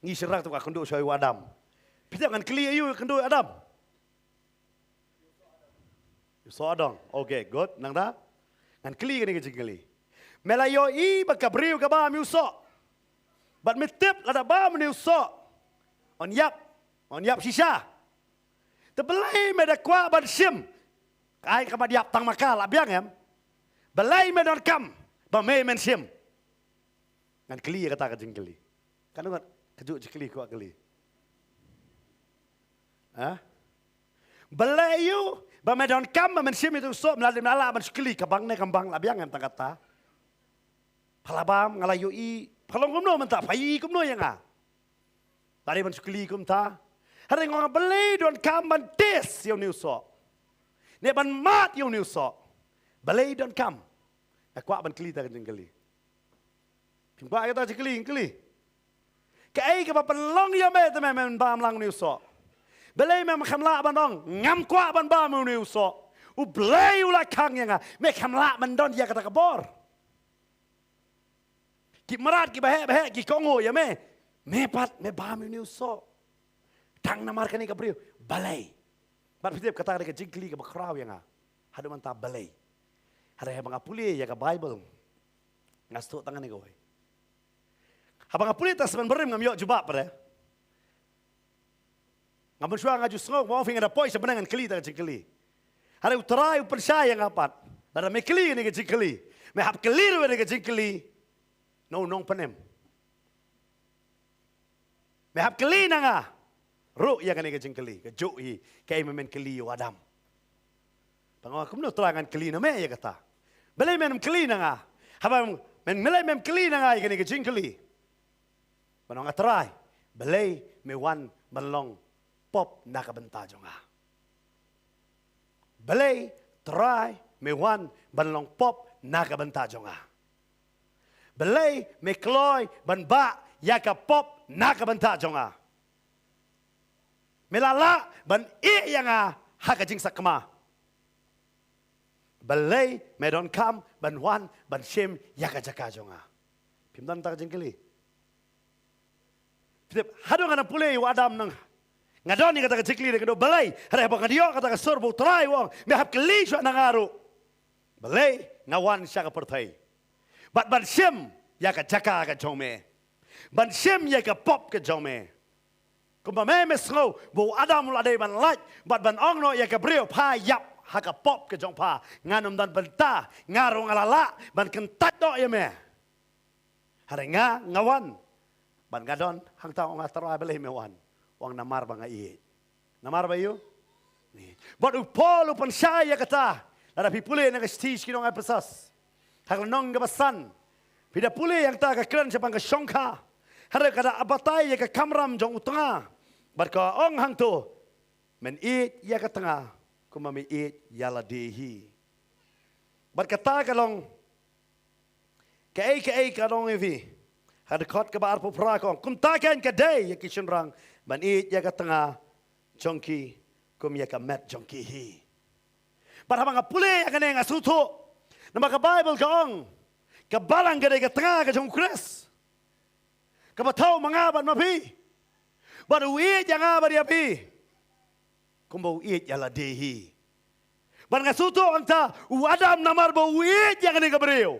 Ngi serak tu kuat kendo so yu Adam. Pita kan keli yu kendo Adam. Yu so Adam. Okay, good. Nang da. Kan keli kan ke keli. Melayo I ba kabreo ka ba mi so. But metip lada ba mi so. On yap sisa. Terbelai meda kuat ban sim. Kai ka diap tang makal abiang em. Belai medan kam ba me men sim. Ngan keli kata ka jengkeli. Kan ngat kejuk jengkeli kuat keli. Ha? Belai yu ba medan kam ba men sim itu so melalui mala ban keli ka bang ne kambang abiang em tang kata. Palabam ngalayu I palong kumno menta pai kumno yang a. Tadi man sukli kum ta. Hari ngong belai don kam ban tes yang new so. Ne ban mat yang new so. Belai don kam. Akwa ban kli ta kan kli. Kimpa kata kli. Kai ka pelong ya me te men bam lang new so. Belai me khamla ban dong ngam kwa ban bam new so. U belai ula kang yang a. Me khamla man don ya kata kabor. Ki marat ki bahe ki kongo ya me. Mepat me bam ni so tang namar kan ka brio balai bar fitip kata ka jingkli ka bakraw yang hadu man ta balai hare bang apuli ya ka Bible ngasto tangan ni ko habang apuli ta seban berim ngam yo jubab pare ngam suang ngaju sngok mo finga da poi sebenangan kli ta jingkli hare utrai percaya ngapat ada me kli ni ka jingkli me hab kli ni ka jingkli no nong panem. Mehap keli nanga. Ru ya kan ke jengkeli. Ke juk hi. Kaya memen keli yu Adam. Pangwa kumno terangan keli na me ya kata. Belai men keli nanga. Habang men melai mem keli nanga ya kan ke jengkeli. Panong atrai. Belai me wan melong pop na kabenta jonga. Belai try me wan melong pop na kabenta jonga. Belai me kloy ban ba ya ka pop na ka banta jonga. Melala ban I yang haka jing sakma. Belai medon kam ban wan ban shem ya ka jaka jonga. Pimdan ta jing keli. Pidip hadu ngana pule yu Adam nang. Ngadon ni kata ka jikli de belai hare ba ngadio kata ka sorbo trai wong me hap keli swa nangaru. Belai ngawan sya ka pertai. Bat ban shem ya ka jaka ka jome. ban shem ya ka pop ke jong me kuma me mesngo bo adam la de ban lach bat ban ong no ya ka brio pa yap ha ka pop ke jong pa nganum dan benta ngarong alala ban kentat do ya me hare ngawan ban gadon hang ta ong atara bele me wan wang namar bang ai namar ba yu ni bat upol upan saya kata ada pipule na ka stage kinong apesas hang nong ga basan pida pule yang ta ka kran sepang ka songka hare kada abatai ya ka kamram jong utanga bat ka ong hang to men it ya ka tanga kuma mi it ya la dehi bat kata ka long ka long evi hade kot ka bar popra kong kum ta kan ka day ya ki rang ban it ya ka tanga jongki kum ya ka met jongki hi bat habang pule ya ka nga suto nama ka bible ka ong ka balang ka day ka tanga ka jong kres ka batau mangaban mapi baru it yang ngabar ya pi kumbo it ya la dehi ban nga suto anta u adam namar bo it yang ni ka breu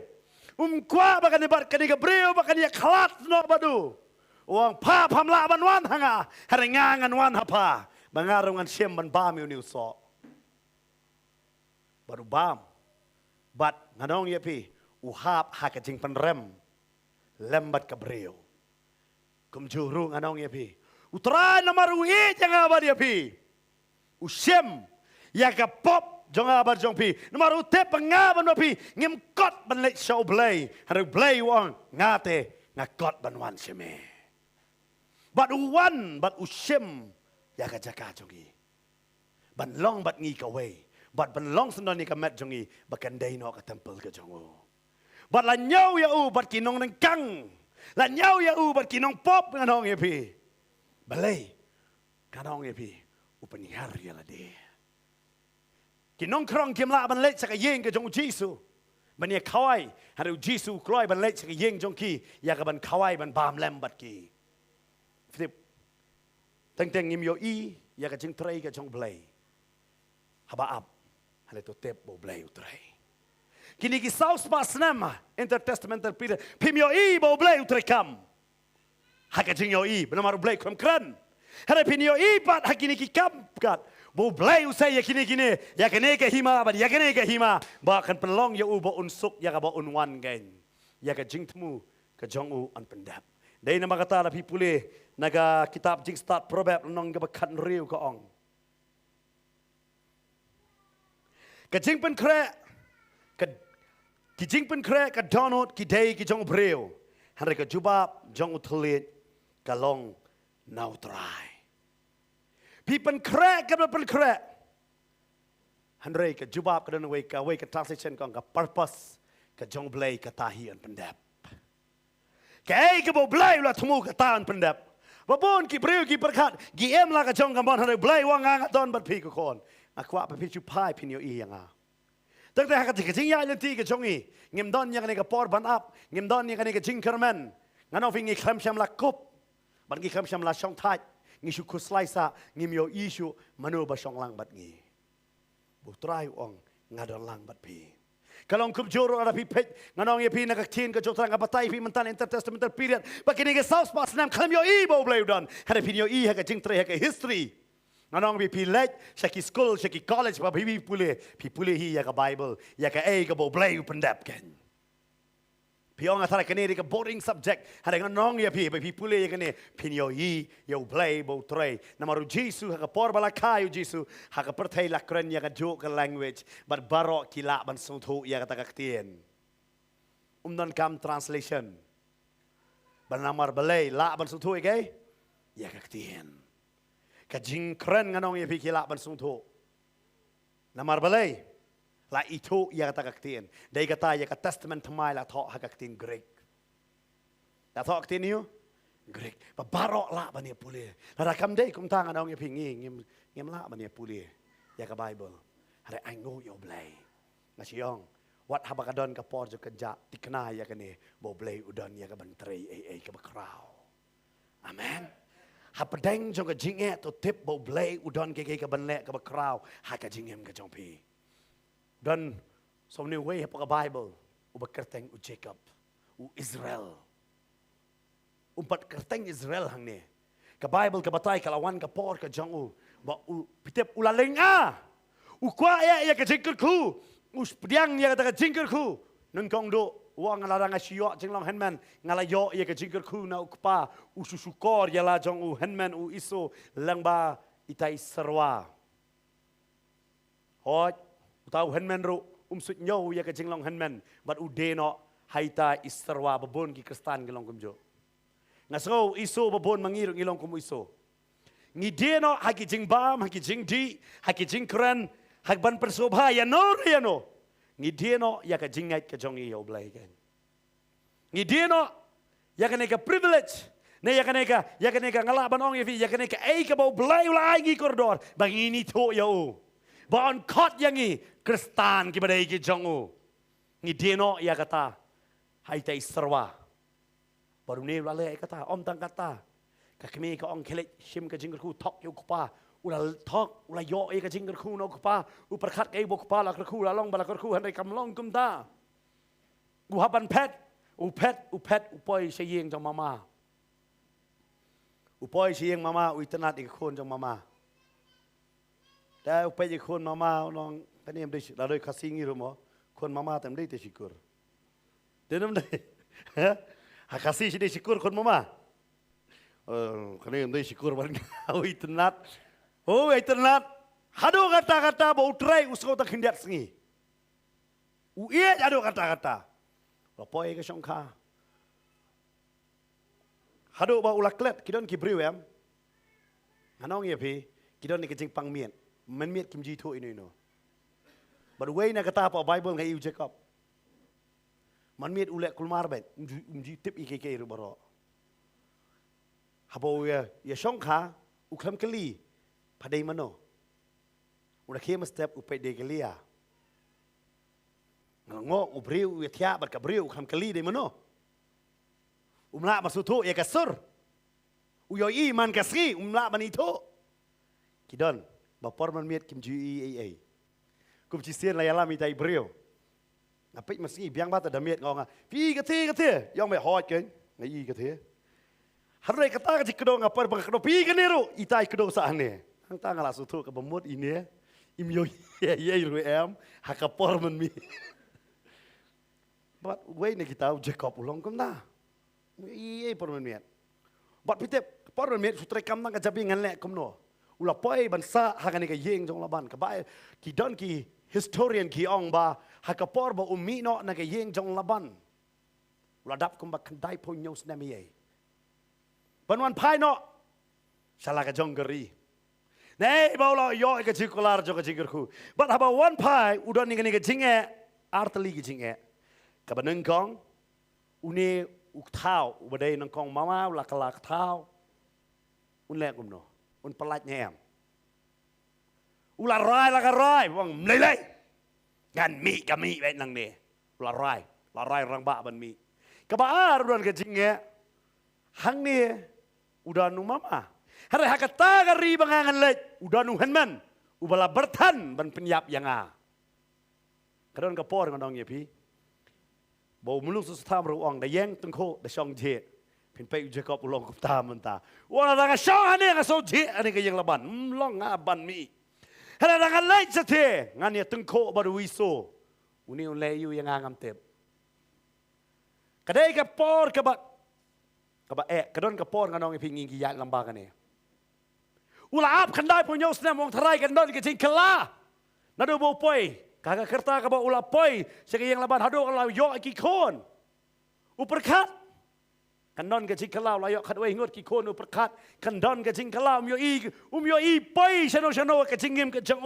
kwa bakan ni bar kani ka breu bakan ya khalat no badu uang pa pamla ban wan hanga harengangan wan hapa bangarungan siem ban bam yu niu so baru bam bat nganong ya pi uhap hak jing penrem lembat ka breu kum juru nganong ya pi utara namar uit yang abar ya pi usiem ya ka pop jong abar jong pi namar ute pengaban no pi ngim kot ban lek show blay haru blay wang ngate ngakot ban wan seme bat uwan bat usiem ya ka jaka jongi ban long bat ngi ka wei bat ban long sendon ni ka met jongi bakan dai no ka temple ka jongo bat la nyau ya u bat kinong nang kang la nyau ya u bat kinong pop nganong ya pi balai kanong ya pi upani har ya la de kinong krong kim la ban lek saka yeng ka jong jisu ban ya kawai haru jisu kloi ban lek saka yeng jong ki ya ka ban kawai ban bam lem bat ki flip teng ngim yo i ya ka jing trai ka jong blai haba up hale to tep bo blai utrai kini ki saus pas nama intertestamental period pim yo i bo blai utrai kam haka jing yo i benamar blai kram kran hare pin yo i pat hakini ki kam kat bo blai usai ya kini ya kene ke hima ba ya kene ke hima ba kan penlong ya u bo unsuk ya ka bo unwan gain ya ka jing temu ka jong u an pendap dai nama kata la pipule naga kitab jing start proverb nong ga kan riu ka ong ka jing pen kre ka ki jing pen kre ka donot ki dei ki jong breu hare ka jubab jong utlit ka long nau trai pipen kre ka pen kre hanre ka jubab ka don we ka translation ka purpose ka jong blai ka tahian pendap ka ka bo blai la thmu ka tan pendap babon ki breu ki perkat gi em la ka jong ka bon hanre blai wang nga don bat pi ko kon akwa pa pi chu pai pin yo i nga tak tak ka jing ya lenti ka jong i ngim don yang ne ka por ban up ngim don yang ne ka jing kermen ngano fi ngi kham sham la kop ban ngi kham sham la shong thai ngi shu ku slaisa ngim yo isu manu ba shong lang bat ngi bu trai ong ngadon lang bat pi kalong kup joro ara pi pet nganong ye pi na ka tin ka jotra nga batai pi mentan intertestamental period bakini ke saus pas nam kham yo i bo blai don hare pi yo i ha ka jing tre ha ka history nganong pi lek shaki school shaki college ba pi pule hi ya ka bible ya ka ka bo blai u pendap ken piong atara kene di ka boring subject hare nganong ya pi pule ya kene pin yo i yo blai bo tre namaru jisu ha ka por bala kayu jisu ha ka perthai la kren ya ka jo ka language but barok kila ban sung thu ya ka takaktien umdan kam translation ban namar balai la ban sung thu ge ya ka ktien ka jing kren nganong ya pi kila ban sung thu namar balai la itu ya kata kaktin. Dai kata ya ka testament thamai la thok ha kaktin Greek. La thok kaktin you Greek. Ba barok la bani pule. La rakam dai kum tang anong ya pingi ngim la bani pule. Ya ka Bible. Hare I know your blay. Ngasiong wat habakadon ka por jo kerja tikna ya kene bo blay udon ya ka bantrei ka bakrao. Amen. Ha pedeng jo ka jinge to tip bo blay udon ke ka banle ka bakrao ha ka jingem ka jong pi. Dan so ni way pa ka Bible u bakerteng u Jacob u Israel u umpat kerteng Israel hang ni. Ke Bible ke batai ke lawan ke por ke jang ba pitep ulaleng ukwa ya ke jingker ku pediang ya kata ke jingker ku nengkong do wang ngalarang asyok jeng long henman ngalayo ya ke jingker ku na ukpa ususukor ya la jong henman iso langba itai serwa hot tahu henman ru sut nyaw ya ke jeng long henman bat udeno haita isserwa babon ki kristan ke long kumjo ngaso iso babon mangirung ilong kum iso ngideno haki jing bam haki jing di haki jing kran hak ban persobha ya no ngideno ya ka jingait ka jong iyo blai kan ngideno ya ka neka privilege ne ya ka neka ngala ban ong ya ka neka ai ka bau blai ulai ngi koridor bang ini to ya ba on kot yangi kristan ki badai ki jong ngideno ya kata haita isserwa baru ni lalai kata om tang kata kami ka ong kelet shim ka jingger ku tok yo kupa ulal tok ulai yo ka jingger ku no kupa uperkat ka ibu kupa la ku lalong bala ku han kam long kum ta haban pet upoi seyeng jong mama upoi seyeng mama uitanat ik khon jong mama da upoi ik khon mama long kanem de la doi khasingi rumo khon mama tam dei te sikur denam dei ha kasih sini sikur khon mama kena yang syukur barang iternat. Iternat. Hado kata-kata bau try usko tak hendak sengi. Uiet hado kata-kata. Lapoi ke songka. Hado bau ulaklet kidon ki briwem. Anong ye pi kidon ni kejing pang miet. Men miet kim ji thu ino. But way na kata apa Bible ngai Jacob. Man miet ulek kulmar bet. Umji tip ikeke ru baro. Habo ya songka uklam keli padai mano udah kem step upai de kelia ngo ubriu ya tia bat kabriu uklam keli de mano umla masutu ya kasur uyo iman kasri umla manito kidon bapor man miet kim ji ai kum ci sien la yala mi tai briu ngapik masi biang bat ada miet ngonga pi kete yong me hot ken ngai kete Harai kata ka jikdo ngapar bang kdo pi keniru itai kdo saane hang tangala sutu ka bemut ini imyo ye ru em hakapor men mi but we ne kita Jacob ulong kum na ye por men miet but pite por men miet sutre kam nang ka jabi ngan le kum no ula poi ban sa hakane ka yeng jong laban ka bai ki don ki historian ki ong ba hakapor ba ummi no na ka yeng jong laban ula dap kum ba kandai po nyos na mi ye Panuan pai no, salah kejong geri. Nei baulah yo ke cikular jo ke cikirku. But haba one pai udah nih jinge arteli ke jinge. Kabanengkong, uni uktau ubadai nengkong mama ulah kelak tau. Unlek umno, un pelat nyam. Ulah rai, bang melelai. Gan mi kami bet nang ni. Ulah rai rang bak ban mi. Kabar udah ke jinge. Hang ni udah nu mama. Hari hakata gari bangangan lek udah nu henman. Ubala bertan ban penyap yang Kadon kapor ngadong ye pi. Bau mulung susah beruang da yang tengko da song je. Pin pe Jacob ulong kupta menta. Wala da song ane ka so je ane ka yang laban. Long ban mi. Hari da lek sate ngan ye tengko baru wiso. Uni ulai yu yang ngam tep. Kadai kapor kabat kadon kapor nganong ipingin kiyat lambakan ni. Ula ap kandai punya usna mong tarai kandon kecing kela. Nado bo poi, kagak kerta kaba ula poi, segi yang laban hado kalau yo kikon. Uperkat. Kandon kecing kela ula yo kadwe ingot kikon uperkat. Kandon kecing kela umyo i poi sano kecing ngim kecing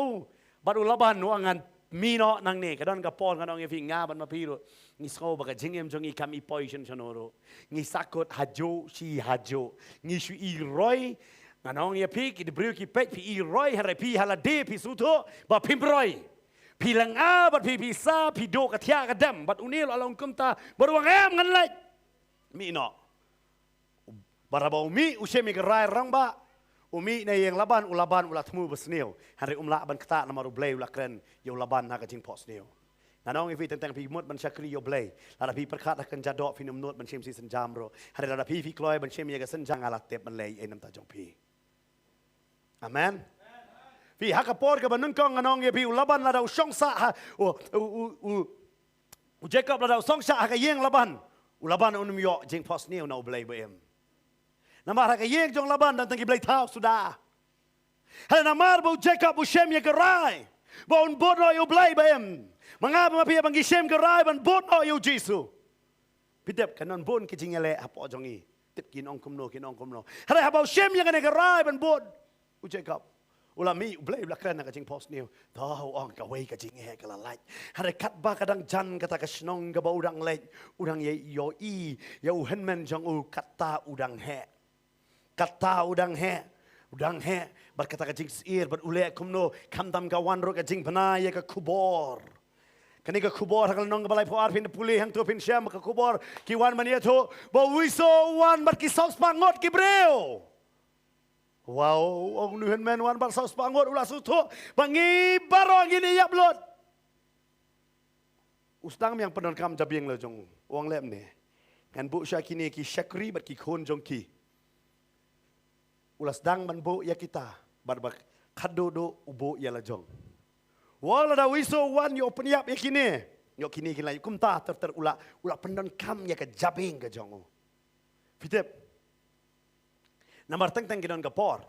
baru laban nuangan mino nang ne kadon kapor nganong iping ngaban mapiru. Ngi sko baga jingem jongi kami poison sonoro ngi sakot hajo si hajo ngi su i roy nganong ya pi ki de bru ki pet pi i roy hare pi hala de pi suto ba pim roy pi lang bat pi sa pi do ka tia ka dam bat unil along kumta baru ngam ngan lai mi no baraba umi usemi gerai rang ba umi na yang laban ulah temu besneo hare umla ban kata namaru blay ulah kren yo laban na ka jing posneo Nanong ifi tentang pi mut ban syakri yo blay. Lada pi perkat akan jadok fi numnut ban syem si senjam ro. Hari lada pi kloy ban syem ya ga senjang alat tep ban lay enam ta jong pi. Amen. Fi hakapor ka banun kong nanong ye pi ulaban lada usong sa ha u Jacob lada usong sa ha ka yeng laban. Ulaban unum yo jing pos niu na blay ba em. Namar ha ka yeng jong laban dan tangi blay tau sudah. Hari namar bu Jacob bu syem ya gerai. Ba un bodo yo blay ba em. Mengapa mapia banggi shem gerai ban bon o yo Jesu. Pidep kanon bon kijingele apo jongi. Tip kinong kumno. Hari habau shem yang kena gerai ban bon. U Jacob. Ulami blay belakran ka jing pos niu. Tahu ong ka wei ka jing he kala lai. Hari kat ba kadang jan kata ka snong ka ba udang lai. Udang ye yo I ya u henmen jong u kata udang he. Kata udang he. Udang he berkata ka jing sir berulek kumno kamdam kawan ro ka jing bana ye ka kubor. Kani ka kubor hakal nong balai puar pin pulih hang tu pin syam ka kubor kiwan mania tu ba wiso wan bar ki saus pangot ki breu. Wow, ong nuhen men wan bar saus pangot ulah sutu bangi barong ini ya blot. Ustang yang penon kam jabieng lo jong wang lem ni. Kan bu syakini ki syakri bar ki khon jong ki. Ulas dang man bu ya kita bar kado do ubo ya la jong. Wala da wiso wan yo peniap yakini. Yo kini kila kum ta ter ula pendon kam ya ke jabing ke jongo. Fitep. Namar teng kinon ke por.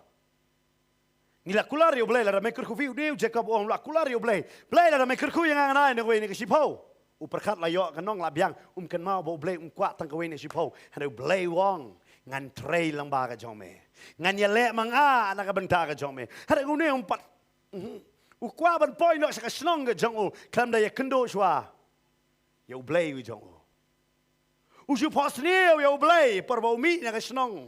Ngila kular yo blay la meker ku viu deu Jacob on la kular yo blay. Blay la meker ku yang anai ne we ne ke sipau. Uperkat la yo kanong la biang ken mau bo blay kwa tang ke we ne sipau. Hanu blay wong ngan trei lang ba ke jome. Ngan ya le mang a na ka benta ke jome. Hada ngune umpat. Ukwa ban poi no sa snong ga jong kam da ya kendo shwa yo blay wi jong u pos ni yo blay por ba mi na snong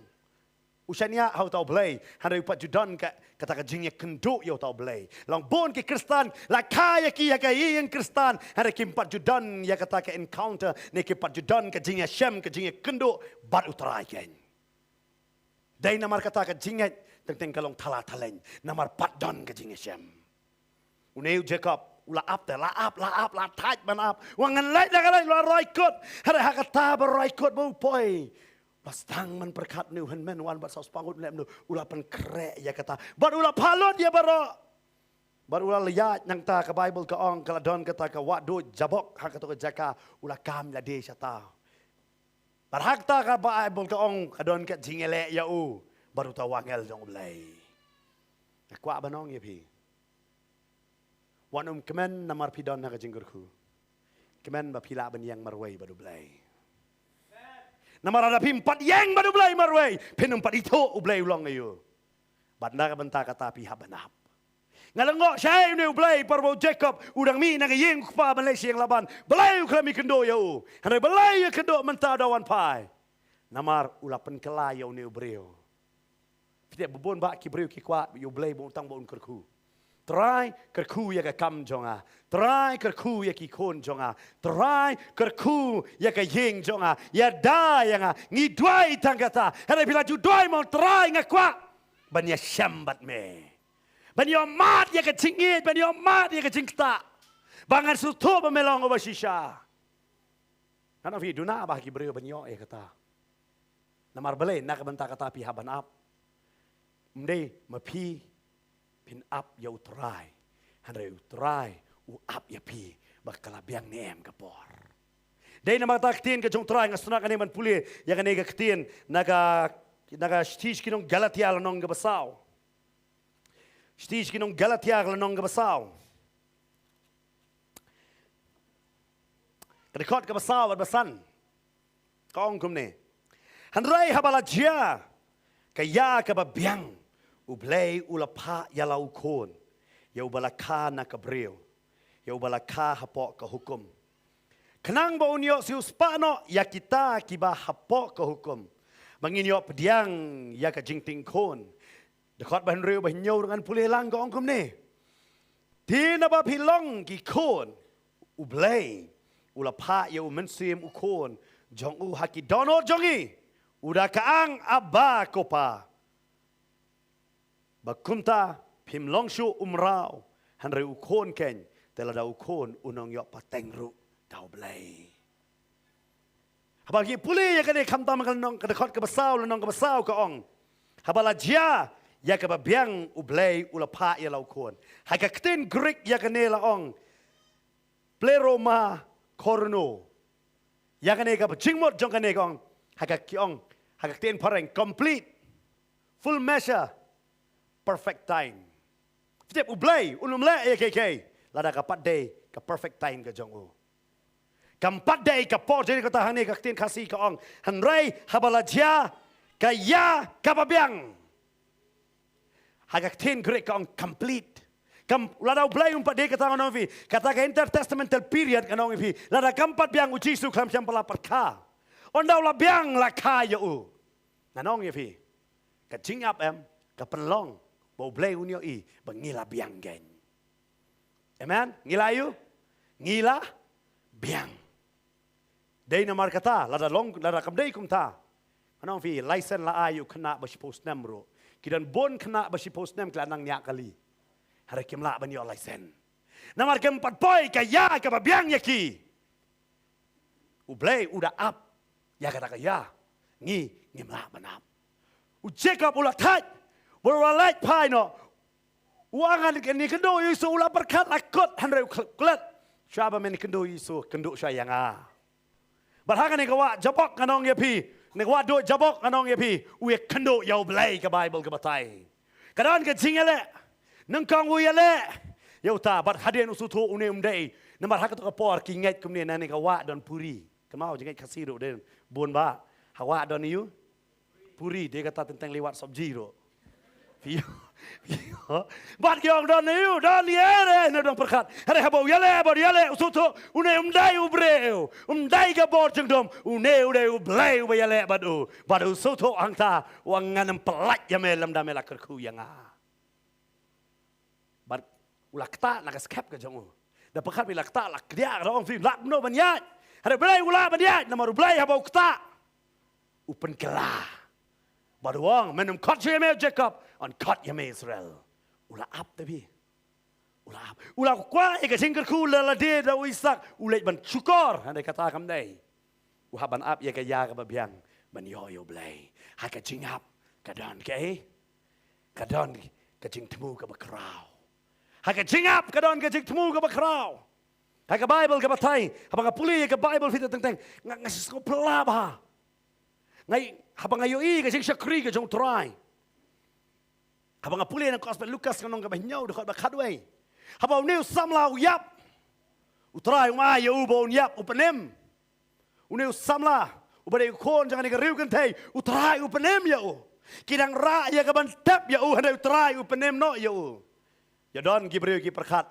usania how tau blay hada upat judan ka kata ka jing ya kendo yo tau blay long bon ki kristan la kaya ki ya ka yin kristan hada kim pat judan ya kata ka encounter ne ki pat judan ka jing ya shem ka jing ya kendo bat utrai ken dai namar kata ka jing ya teng kalong thala thaleng namar pat don ka jing ya shem Uneu Jacob ula ap te la taj man ap wangan lai dah kalai la raikot hada hakata beraikot bau poi pastang man perkat nu hen men wan bat saus pangut lem nu ula pen kre ya kata bar ula palot ya bar ula liat nang ta ka Bible ka ong kala don kata ka wadu jabok hakato ka jaka ula kam la de sata bar hakta ka Bible ka ong ka don ka jingele ya u baru ta wangel jong ulai kwa banong ya pi Wanum kemen namar pidon naga jingurku. Kemen bapila ban yang marway badu blay. Namar ada pimpat yang badu blay marway. Penum pat itu ublay ulang ayo. Bad naga benta kata pi habanap. Ngalengok syai ni ublay parbo Jacob udang mi naga yang kupa Malaysia yang laban. Blay uklami kendo yo. Hanai blay kendo menta dawan pai. Namar ulapan kelai yo ni ubreo. Tidak bubon bak ki breo ki kwat yo blay bo utang bo unkerku. Try kerku ya ke kam jonga. Try kerku ya ki kon jonga. Try kerku ya ke yeng jonga. Ya da yang ngi dwai tanggata. Hada bila ju dwai mau try ngakwa. Ban ya syambat me. Ban ya mat ya ke cingit. Ban ya mat ya ke cingta. Bangan suto pemelong oba shisha. Kana fi duna bah ki breu ban yo ya kata. Namar bele nak benta kata pi haban ap. Mde mapi pin up ya utrai handai utrai u up ya pi bakala biang nem kapor dai nama ta ktien ke jong trai ngasna kane man puli ya kane ke ktien naga stis kinong Galatia lanong ga basau stis kinong Galatia lanong ga basau rekod ga basau basan kong kumne handai habala jia kaya ka biang Ublay ulapa ya lau kon. Ya ubalaka na kabreo. Ya ubalaka hapok ke hukum. Kenang ba unyo si uspano ya kita kiba hapok ke hukum. Manginyo pediang ya ka jingting kon. Dekat bahan reo bahan nyaw dengan pulih lang ka ongkum ni. Di na ba pilong ki kon. Ublay ulapa ya umensim ukon. Jong u haki dono jongi. Udah kaang abba kopa. Bakumta pim longshu umrau hanre ukon ken Tela dau kon unong yok pateng ru dau belai. Habagi puli ya kene kam tam kan nong kedekot ke besau nong ke besau ke ong. Habala jia ya ke babiang ublei ulapa ya lau kon. Haga ktin Greek ya kene la ong. Pleroma korno. Ya kene ka jingmot jong kene ong. Haga ki ong. Haga ktin pareng complete. Full measure. Perfect time. Setiap ublei unumle ya keke. Lada ka day ka perfect time ka jong u. Kampat day ka po jadi kata hani ka ktin kasih ka ong. Hanrei habala jia ka ya ka babiang. Haga ktin Greek ka ong complete. Lada ublay day kata ngon vi kata ka intertestamental period ka nong vi lada kampat biang uji su klam siam pala perka ondau la biang la ka ya u nanong ya vi ka jing up em ka penlong bo ublay unyo I bangila biang gen amen ngila yu ngila biang day na mar kata lada long lada kam day kum ta anong vi license la ayu kena ba post namro kidan bon kena ba post nam klanang nya kali hari kimla bani oleh sen. Namar keempat boy kaya ke babiang yaki. Ublay udah up. Ya kata kaya. Ngimla banap. Jacob ulah taj. Berwalaj pai no. Uangan ni kendo Yesus ulah berkat lakot handai klet. Siapa men kendo Yesus kendo saya yang Berhakan ni kawa jabok kanong yapi. Ni kawa do jabok kanong yapi. Uye kendo yau blay ke Bible ke batai. Kadang ke jingele. Nengkang uyale, ya uta, bat hadian usutu unem day, namar hak tu kapor kinget kemudian nani kawa dan puri, kemau jangan kasih do den, bon ba, hawa dan you, puri dia kata tentang lewat sabji do, bat kiong dan you dan liere, nadang perkat, hari habau yale usutu unem day ubreu, day kapor jengdom, uday ublay ubayale badu usutu angta wangan pelak yamelam damela kerku yang ulah kata nak skep ke jangu. Dah pekat bila kata lah dia orang film lak no banyak. Ada belai ulah banyak nama belai habau kata. Upen kelah. Baru orang menum kat Yemel Jacob on kat Yemel Israel. Ulah up tapi. Ulah up. Ulah kuat ke singkir kula la dia dah Ishak ulet ban syukur. Ada kata kam dai. Ulah ban up ya ke ya ke babiang ban yo belai. Hak ke jingap kadan ke. Kadan ke jing temu ke bakrau. Haka jingap kadon ke jing temu ke bakrau. Haka Bible ke batai. Haba puli ke Bible fit teng ngasis ko pelaba. Ngai haba ngayo I ke jing syakri ke jong try. Haba puli na gospel Lukas kanong ke bahnyau dekat bakadway. Haba new samla yap. Utray ma yo bon yap upenem. Uneu samla ubade kon jangan ke riu kan tai utray upenem ya u. Kidang ra ya ke ban tap ya u handai utray upenem no ya u. Ya don Gibril ki perkat.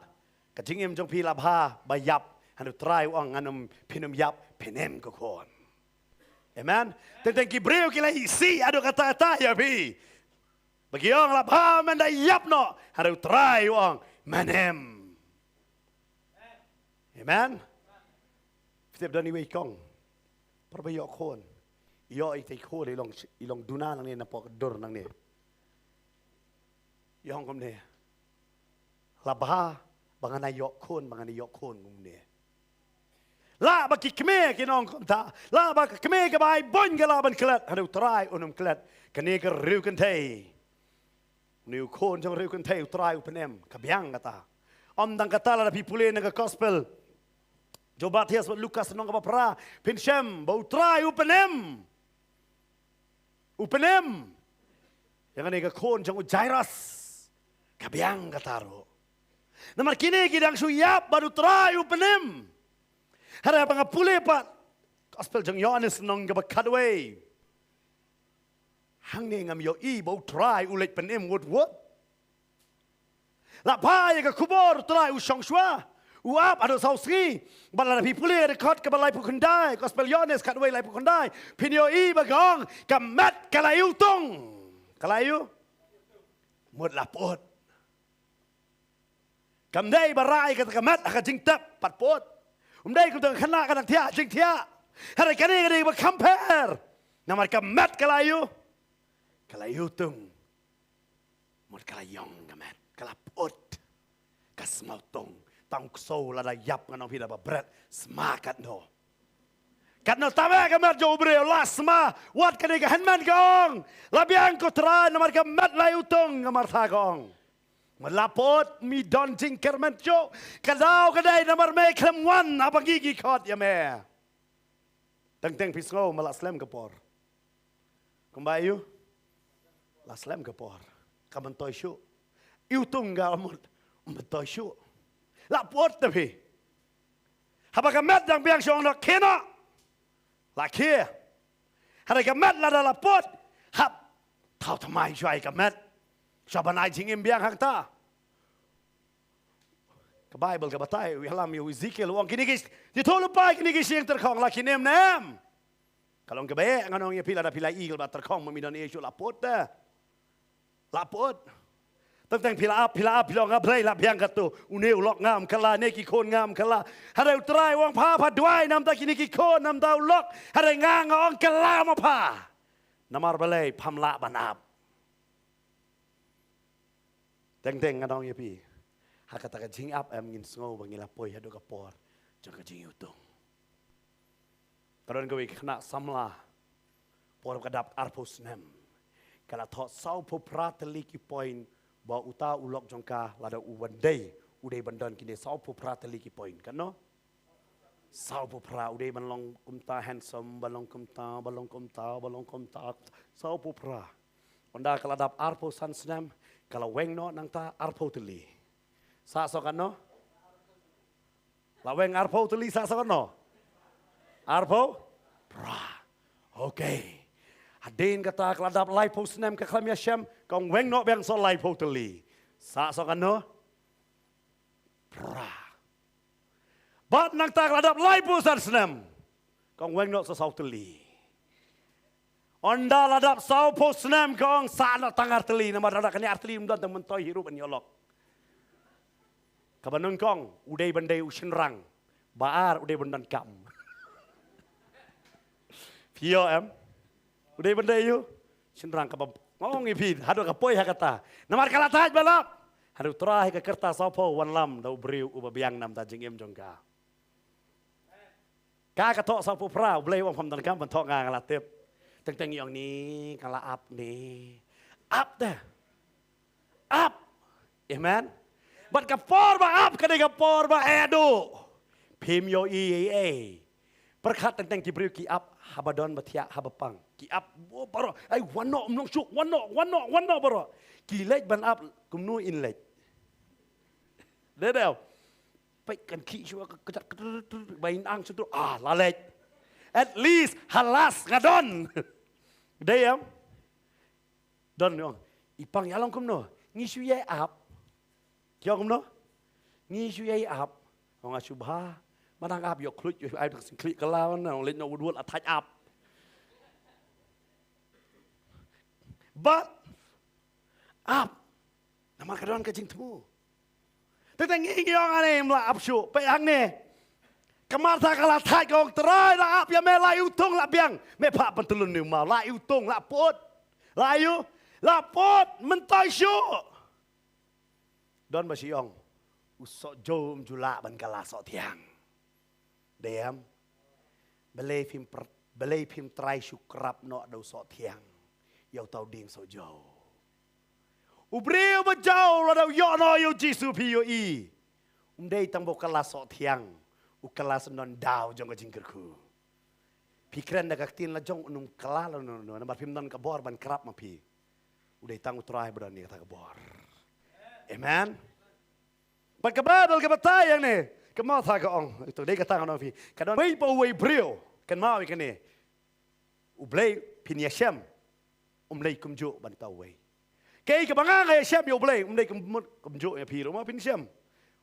Kajingim jong pi labha bayap. Hanu try uang anum pinum yap penem ke kon. Amen. Tentang Gibril ki lai isi adu kata-kata ya pi. Bagi orang labha mendai yap no. Hanu try uang menem. Amen. Setiap dani wei kong. Perbayok kon. Iyo itai kon ilong duna nang ni napok dur nang ni. Yang kom ni. Labha bangan ayok kon ngumne. La baki keme kinong konta. La baki keme ke bai bon ke laban klet. Hanu try unum klet. Kene ke riu kentei. Niu kon jong riu kentei try upenem. Kabiang kata. Om dang kata la pipule na gospel. Coba tias Lukas nong ka pra. Pinshem bau try upenem. Upenem. Yang ne ke kon jong Jairus. Kabiang kata ro. Namar kini kidang suyap baru try upenem. Hari apa ngapule pak? Gospel jeng Yohanes nong gabakadway. Hang ni ngam yo I bau try ulet penem word. Lapa ya ke kubur try usong shwa. Uap ada sausi. Balai pipule rekod ke balai pukundai. Gospel Yohanes kadway lai pukundai. Pinyo I bagong kamat kalayu tung. Kalayu? Mud lapot. Kamdai barai kata kamat akan jing tap patpot. Umdai kudu kena kadang tia jing tia. Hari kani berkamper. Namar kamat kalayu. Kalayu tung. Mud kalayong kamat. Kalapot. Kasmau tung. tang so la da yap nganong pila ba bread smakat no kat no tame ka mat jo breo la sma wat ka de hanman gong la biang ko tra namar ka mat la utong ngamar tha gong malapot mi don jing kermen jo kadau kadai namar me klem wan abang gigi khot ya me teng pisngo malak slem kapor kumbayu la slem kapor kaman toy shu utong ga mut toy shu la pot tapi haba ka mat dang biang shong no kena la kia hada ka mat la la pot hab thau thamai jai ka mat Sabanai jingim biang hak ta. Ke Bible ke batai wi halam wi Ezekiel wong kini gis di tolu pai kini gis yang terkong la kinem nem. Kalau ke bae nganong ye pila da pila igel ba terkong memidon Yesu lapot da. Lapot. Tentang pila ap pilong ablai la biang katu uneu lok ngam kala neki kon ngam kala. Hada utrai wong pa dwai nam ta kini ki kon nam ta lok hada ngang ong kala ma pa. Namar balai pamla banap. Teng ngadong ye pi. Hakata ka jing up am ngin sngo bangila poi hadu ka por. Jang ka jing utong. Karon gawi khna samla. Por ka dap arpos nem. Kala tho sau po prateli ki point ba uta ulok jongka lada uwandai udai bandan kini sau po prateli ki point kan no? Sau po pra udai balong kumta handsome balong kumta sau po pra. Onda kala dap arposan senam kalau weng no nang ta arpo teli. Sa so kan no? La weng arpo teli sa so kan no? Arpo? Pra. Okay. Hadin kata kala dap laipo senam ke klam yashem kong weng no bang so laipo teli. Sa so kan no? Pra. Bat nang ta kala dap laipo san senam kong weng no so sau teli. Onda ladap sau posnam kong sana tangar teli nama rada kani arteli mdan temen toy hirup an yolok. Kabanun kong udai bandai usinrang baar udai bandan kam. Pio em udai bandai yu sinrang kabab ngong ipin hadu kapoi hakata. Namar kalataj balap hadu terahi ke kertas sau po wan lam dau beriu ubabiang nam tajing em jongka. Ka katok sau po pra ulai wong pam dan kam bantok ngang alatip. Teng yang ni kala up ni up dah up amen but kapor ba up kadai kapor ba edo pim yo perkat tentang kibriu ki up habadon batia habapang ki up baro ai wano mlong syuk wano baro ki lej ban up kumnu in lej dedel pai kan ki syuk kejak bain ang sutu la lej at least halas ngadon Dayam, don yong, ipang yalong kumno, ngisu ye up, kyo kumno, ngisu ye up, orang asubha, manang up yok klut yok ay tak klik kelawan, orang lain nak wudwul attach up, but up, nama kadang kajing temu, tapi ngiyong ane mla up syu, payang ne. Kemarta kala thai gong terai la ap ya me la utong la biang me pa pentulun ni mau la utong la pot la yu la pot mentai syu don basiong usok jom jula ban kala so tiang dem belai phim trai syu krap no do so tiang yau tau ding so jo ubreu ba jau la do yo no yo jisu pi yo i dei tang bo kala so tiang ukelas non dau jong jingkerku. Pikiran dah kaktin la jong unum kelala non nampak pimdan kabor ban kerap mapi. Udah tangguh terakhir berani kata kabor. Amen. Ban kabel kebetai yang ni. Kemau tak ong itu dia kata orang pi. Kadang wei po wei brio kan mau ikan ni. Ublay pinyasem. Umlay kumjo ban tau wei. Kei kebangang kaya syam yo ublay umlay kumjo ya pi rumah pinyasem.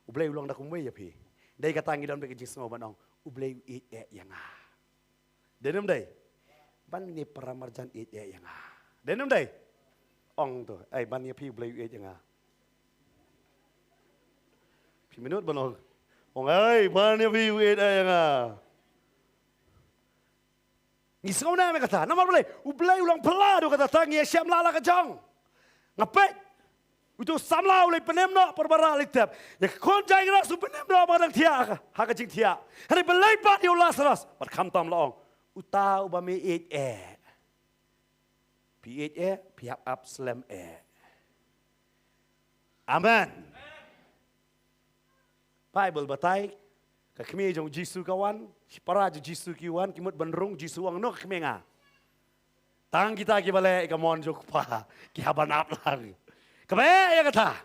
Ublay ulang dah kumwei ya pi. Dai kata ngidon bagi jisno banong ublay it yang Denum dai. Ban ni paramarjan it yang Denum dai. Ong tu. Ban ni pi ublay it yang Pi minut banong. Ong ban ni pi it yang Ngisno na me kata. Namar ublay ulang pela do kata tangi syam lala kajong. Ngapet. Itu samlau le penem no perbara litap. Ya kon jai ra su penem no badang tia ha ka jing tia. Hari belai pat yo Lazarus. Pat kham tam long. Utau ba me it e. Pi it e pi up slam e. Amen. Bible batai ka khme jong Jisu kawan, si para Jisu kiwan kimut benrung Jisu ang no khme nga. Tang kita ki bale ka mon jok pa ki habanap lang. Kabe ya kata.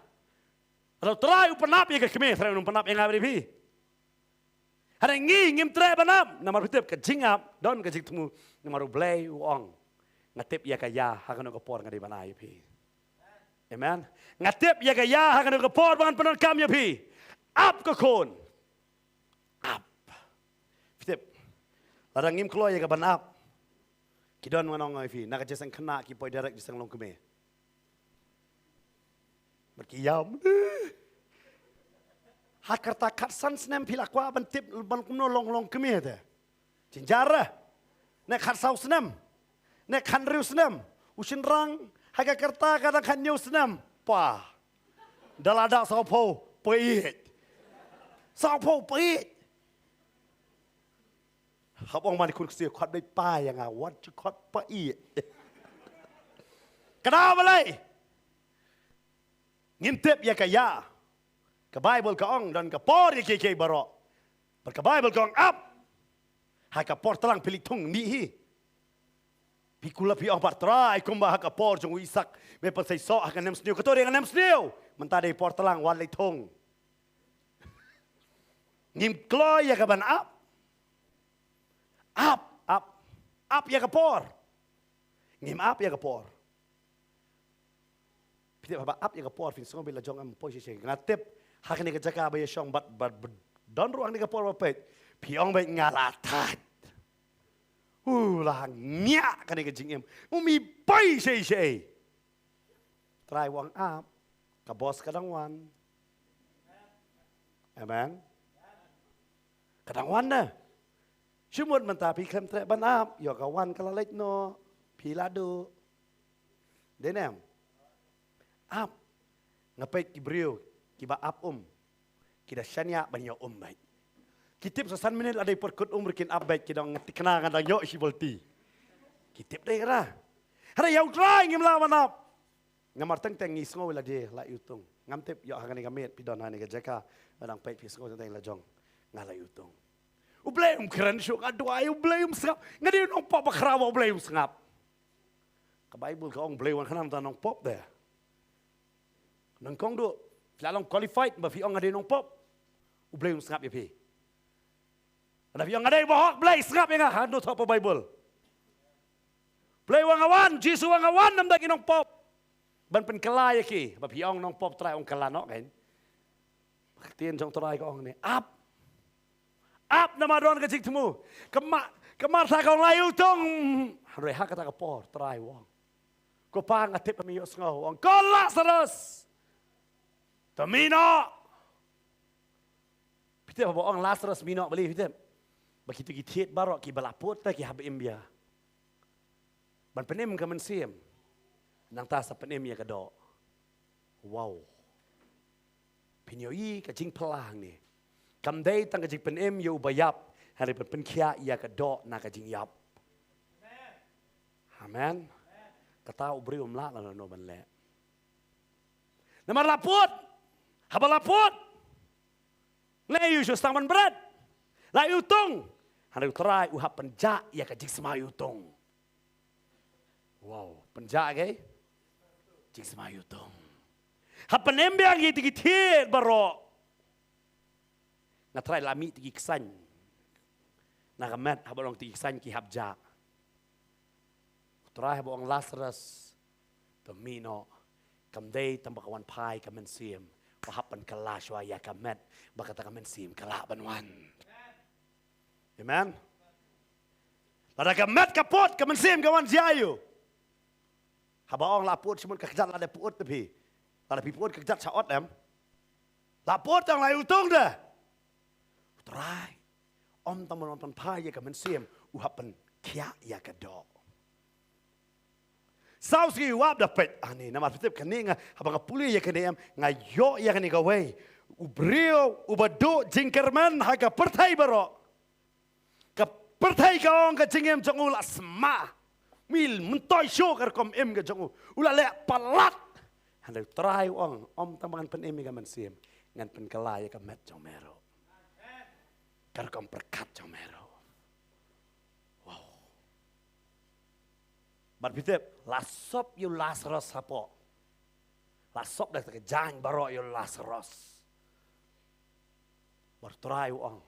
Kalau try upanap ya kami try upanap yang apa ni? Hari ini ngim try panap. Nama rutip kejingap don kejing temu nama rublay uang. Ngatip ya kaya hakan ngapor ngadi banai pi. Amen. Ngatip ya kaya hakan ngapor bangan penon kam ya pi. Up ke kon. Up. Rutip. Larang ngim keluar ya ke banap. Kidon manong ai pi. Nak jesang kena ki poi direct jesang long keme. Berkiam. Hakarta katsan senem pilakwa bentip ban kumno long kemih te. Cinjara. Nek katsau senem. Nek kanriu senem. Usin rang hakakarta kadang kanyu senem. Pa. Dalada saupo peit. Saupo peit. Habang mani kun kusir kwat dai pa yang awat kwat peit. Kenapa lagi? Ngintip ya kaya. Ke Bible ka ong dan ke por ya ke barok. Ke Bible ka ong up. Ha ka por telang pilih tung ni hi. Pikula pi ong partrai kumba ha ka por jong Isak. Me pa say so ha ka nem sniu. Katori nga nem sniu. Mentade por telang wan lay tung. Ngim kloy ya ka ban up. Up ya ka por. Ngim up ya ka por. Piti apa up yang kapor fin song bila jong am posisi ngatip hak ni kejaka ba yong bat don ruang ni kapor ba pet piong ba ngalatat lah nya kan ni kejing em umi pai sei try wang up ka bos kadang wan amen kadang wan na sumut mentapi kem tre ban up yo ka wan kala lek no pilado denem up ngapait kibriu kiba up kita syanya banyak baik kitip sasan menit ada perkut berkin up baik kita ngerti kenangan dan yo sibolti kitip deh kira hari yau try ngim lawan up ngamar teng ngis ngo la je la yutung ngamtip yo hangani gamet pidon hani ka jaka badang pait fisgo teng la jong ngala yutung ubleum keren syuk aduai ubleum sengap ngadi nong pop bakrawa ubleum sengap ka Bible ka ong blewan kanam tanong pop deh nang kong do, lalong qualified, ba fiong ada nong pop, ublay sengap ya pi. Ada fiong ada bohok, blay sengap ya ngah, hando top Bible. Blay wangawan, Jisu wangawan nam dak inong pop, ban penkela ya ki, ba fiong nong pop try ong kala no kan. Tien jong try ko ong ni, up nama don kecik temu, kemar sa kong layu tong, reha kata kapor try wong. Ko pa ngatip pamiyos ngau, ong kolak seres. Tamino. Kita bawa orang Lazarus mino beli kita. Begitu kita barok ki balaput tak ki habim dia. Ban penem ka mensiem. Nang ta sa penem ya kado. Wow. Pinyoi ka jing pelang ni. Kam dai tang ka jing penem yo bayap. Hari pen kia ya kado na ka jing yap. Amen. Kata ubri umla la no ban le. Namar laput. Habalapot. Layu so staman berat. Layu tong. Handu try uhap penja ya ka jing semayu tong. Wow, penja ke? Jing semayu tong. Hapan embiang tigi tiet baro. Na try lami tigi kesan. Na kamet habalong tigi kesan ki habja. Try habalong Lazarus. Tomino. Kamday tambakawan pai kamen siem. Pahapan kala shwa ya kamet bakata kamen sim kala banwan. Amen. Lada kamet kapot kamen sim kawan siayu. Habaong laput simun kekejat lada puut tapi. Lada puut kekejat saot em. Laput yang layu tung dah. Try. Om taman pai ya kamen sim uhapan kia ya kadok. Saus ki wap dapat. Ani nama pitip kani nga habang puli ya kani am ngayo ya kani kawai. Ubrio ubado jingkerman haga pertai baro. Ka pertai kaong ka jingem jong ula sma. Mil mentoy show karkom em ka jong ula le palat. Handai try ong om tambangan pen em ka man sim ngan pen kalaya ka met jong mero. Karkom perkat jong mero. Berpikir, lasop you Lazarus apa? Lasop dah terkejang baru you Lazarus. Berterai uang.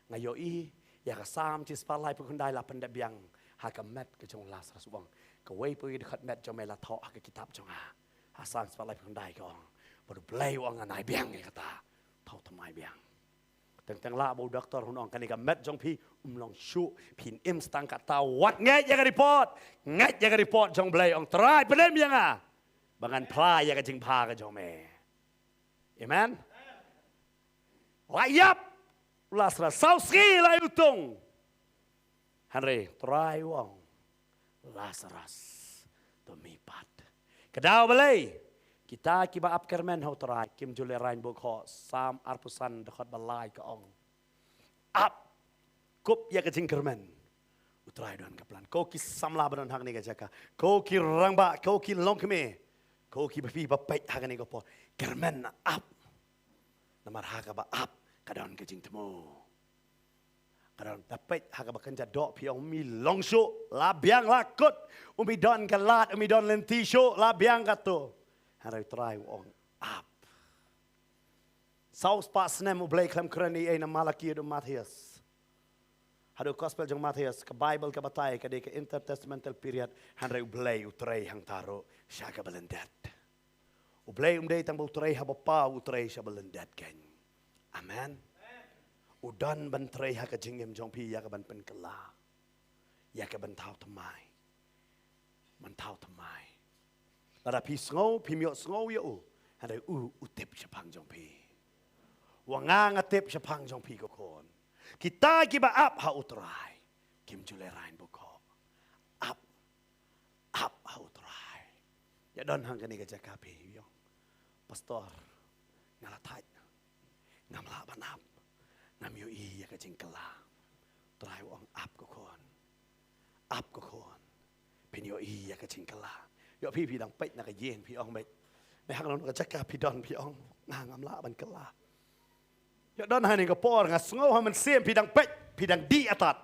Ngayoi, ya kesam cis palai pukundai lapan debiang. Haka met ke jong Lazarus uang. Kawai pergi dekat met jom mela thok haka kitab jong ha. Hasam cis palai pukundai ke uang. Baru belai uang anai biang ni kata. Tahu temai biang. Tentang lah bau doktor hunong kan ikan met jong pi long shu pin im stang kata wat ngai jaga report jong belai ong terai penem yang ah bangan plai jaga jing pa ke jong me amen layap Lazarus sauski la utung Henry terai wong Lazarus to mipat kedau belai kita kiba ap kermen hau terai kim jule rain buk ho sam arpusan dekat balai ke ong ap kup ya kecing kermen utrai don kaplan ko ki samla badan hak ni jaka ko ki rangba ko ki long keme ko ki bafi bapai hak ni ko kermen ap namar hak ba ap kadon kecing temu kadon dapat hak ba kan jadok pi ong mi long sho la biang lakut umi don kalat umi don lenti sho la biang kato Hari try ong up. Saus pas nem ublay klem kreni na Malaki do Matias. Hado gospel jong Matias ke Bible ke batay ke de ke intertestamental period hanre ublay utray hang taro siya ka balendet. Ublay umday tang utray habapa utray siya balendet ken. Amen. Udan ban tray ha ka jingem jong pi ya ka ban pen kala. Ya ka ban tau tamai. Man tau tamai. Lada pi sngau, pi miok sngau ya Hadai utip siya pang jong pi. Wangang atip siya pang jong pi kokon. Kita kiba ap ha utray. Kim jule rain buko. Ap ha utray. Ya don hang kani ka jakapi yong. Pastor, ngalatay. Ngamla banap. Ngamyo iya ka jingkala. Try wang ap kokon. Ap kokon. Pinyo iya ka jingkala. Yoพี่ดองเป็ดนักเย็นพี่องเบ็ดในห้างเราก็จะกาพี่ดอนพี่องงางำละบันกลาโยดอนหานี่ก็ปอร์งาสงเอาให้มันเสียมพี่ดังเป็ดพี่ดังดีอัตัด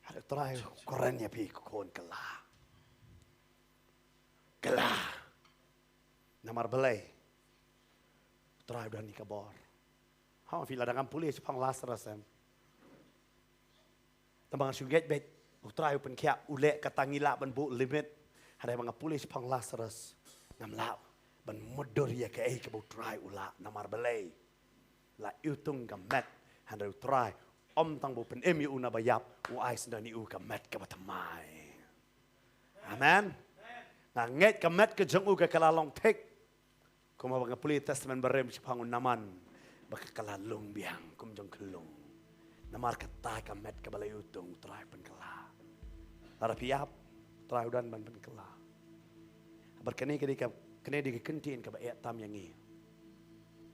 หาเรื่องตรายกรณีพี่โคนกลานำมาเบลัยตรายดอนนี่ก็บอร์ห้องพี่ละดังอัมพุลีช่องลาสระเซมแต่บางช่วงเย็ดเบ็ดตรายเป็นแค่อุเละกตังงิละบันบุลิมิตAda mga pulis pang Lazarus ngamla ban modor ya ke ke bu try ula namar belay la utung gamet handau try om tang bu pen emi una bayap u ais ndani u gamet ka batamai amen nganget gamet ke jong u ka kalalong tek kuma mga pulis testament barem pang naman baka kalalong biang kum jong kelung namar kata gamet ka balay utung try pen kala ara piap try udan ban pen kala berkene ketika kene dikentiin ke bae tam yang ini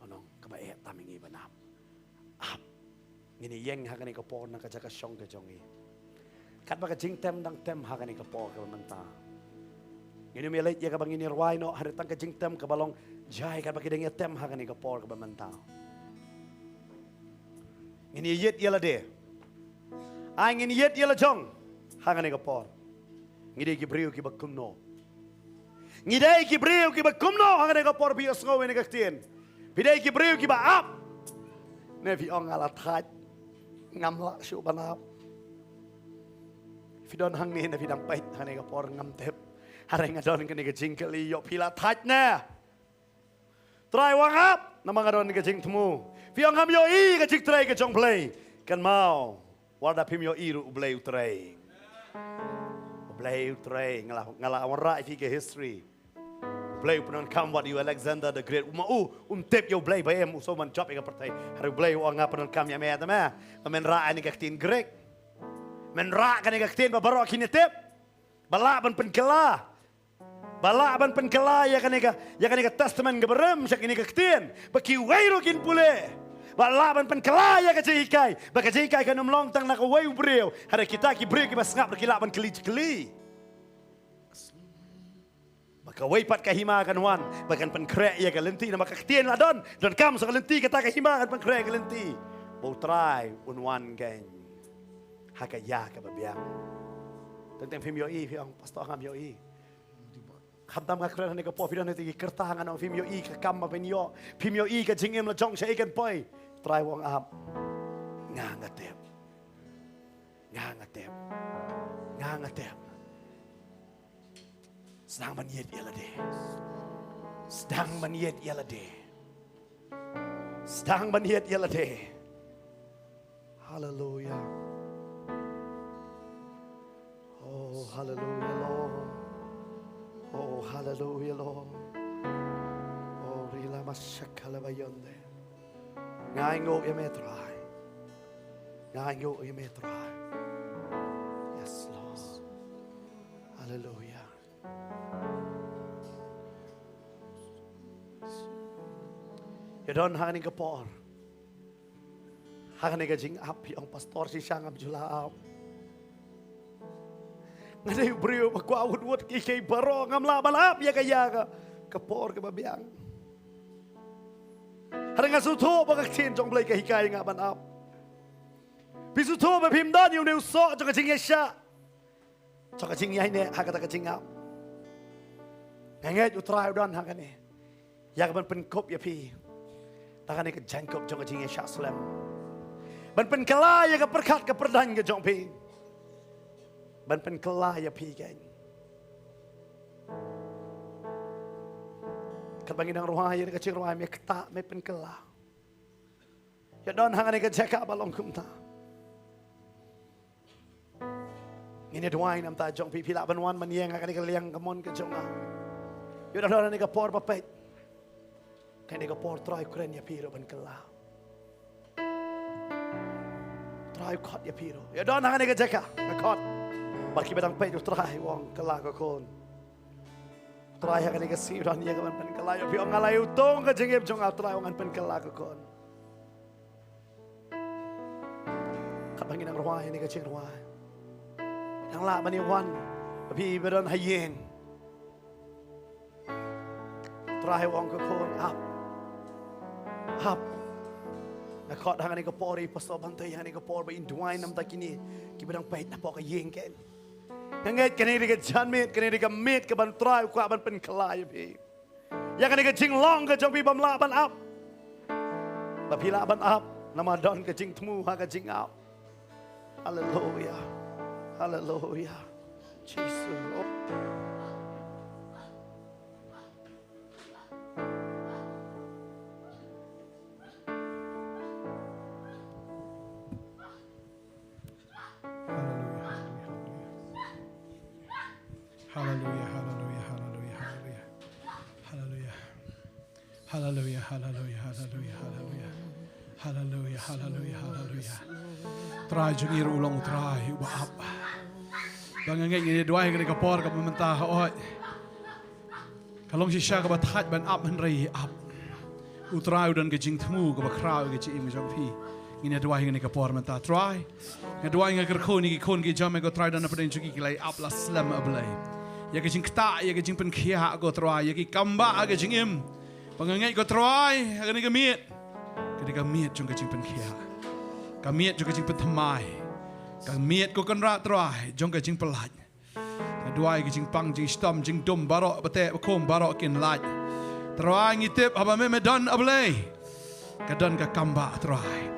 onong ke bae tam yang ini banap ap ngini yeng hakane ke pon ka jaka syong ke jongi kat ba ka jing tem dang tem hakane ke po ke menta ngini melet ya ka bang ini rwai no hari tang ka jing tem ke balong jai ka ba kideng tem hakane ke po ke menta ngini yet yela de ai ngini yet yela jong hakane ke po ngide ki briu ki bakum no Ngidai ki briu ki ba kumno hang ne ka por bios ngo ne ka tien. Pidai ki briu ki ba ap. Ne vi ong ala thaj ngam la shu banap. Fidon hang ni ne fidang pait hang ne ka por ngam tep. Hare ngadon ka ne ka jingkeli yo pila thaj ne. Try wang ap na mga don ka jing temu. Fi ong ham yo I ka jing tray ka jong play. Kan mau warda pim yo I ru play utray. Play utray ngala wara fi ke history. Play punan kam what you Alexander the Great. Tip yo play ba em so man job ka pertai. Haru play wa nga punan kam ya me atama. Men ra ani ka tin Greek. Men ra ka ni ka tin ba baro kini tip. Bala ban pen kala. Bala ban penkela ya kaneka testament geberem sak ini ketien. Baki wairo kin pule. Bala ban penkela ya kacikai. Baka cikai kanum long tang nak wayu breu. Hara kita ki breu ki bas ngap kilap ban keli. Baka way pat kahima kan wan. Bakan penkrek ya kalenti na maka ketien ladon. Dan kam sa kalenti kata kahima kan penkrek kalenti. Bau try unwan gang. Hakaya ka babiang. Tentang film yoi film pastor ngam yoi. Kham tam ngak kran ne ka po film ne ti kertangan ang film yoi ka kam ma pen yo. Film yoi ka jingem la jong sai kan poi. Try wong up. Ngangatep. Sedang maniet ialah de. Sedang maniet ialah de. Hallelujah. Oh, hallelujah, Lord. Oh, hallelujah, Lord. Oh, rila masyakala bayonde. Ngaingo ya metrai. Yes, Lord. Hallelujah. You don't have any kapor. Hang ni kajing api ang pastor si siyang abjula ap. Ngayon brio magkuawud-wud kay baro ngam laban ya kaya kapor ka babiang. Harang asuto pagkaksin jong blay kahikay nga ban ap. Bisuto ba pimdan yung neuso jong kajing yasya. Jong kajing yay ne hakata kajing ap. Ngayon utray udan hakan ni. Yak ban penkop ya pi. Takan ni kajangkop jong kajing yasya slam. Ban penkelaya ka perkat ka perdan ka jong pi. Ban penkelaya pi kan. Kabangin ang ruhaya ni kacing ruhaya may kata may penkela. Ya don hangan ni kajaka balong kumta. Ini duain am ta jong pi pila banwan maniang akan ni kaliang kamon ka jong. Ya don ni ka por papet. Kan ni ka por try kren ya pi ro penkela. Try kot ya piro. Ya don hangan ni kajaka kot. Baki bedang pay try wong kela ka kon. Try akan ni kasi ron ya kaman pen kela ya pi ong alay utong ka jengep jong try wong pen kela ka kon. Kapangin ang ruway ni kajing ruway. Ang la man ni wan pi bedon hayen. Try wong ka kon up. Nakot hangan ni kapori pastor bantay hangan ni kapor ba induay nam takini kibadang pait na po ka yengken. Ngait kaniri ka janmit kaniri ka mit ka ban try ka ban pen kalay bi. Ya kaniri ka jinglong ka jong bi bam laban up. Ba pila ban up namadon ka jing tmu ha ka jing up. Hallelujah. Hallelujah. Jesus. Hallelujah. Try jengir ulang try baap. Bangangay ngini duay ngini kapor ka mentah oi. Kalong si siya ka batat ban up henry up. Utray udan ke jing tmu ka bakraw ke jing jong pi. Ngini duay ngini kapor mentah try. Ngini duay ngini kerkon ni kon ke jam ko try dan apa den jugi kilai up la slam ablay. Ya ke jing kta ya ke jing pen kia ko try ya ke kamba ke jing im. Bangangay ko try ngini ke miet. Ketika miet jong ke jing pen kia. Kamiet juga jing petemai. Kamiet ko kan rat try jong ka jing pelat. Duai ke jing pang jing stom jing dum barok bete bakom barok kin laj. Try ngitip haba me medan ablay. Kadan ka kamba try.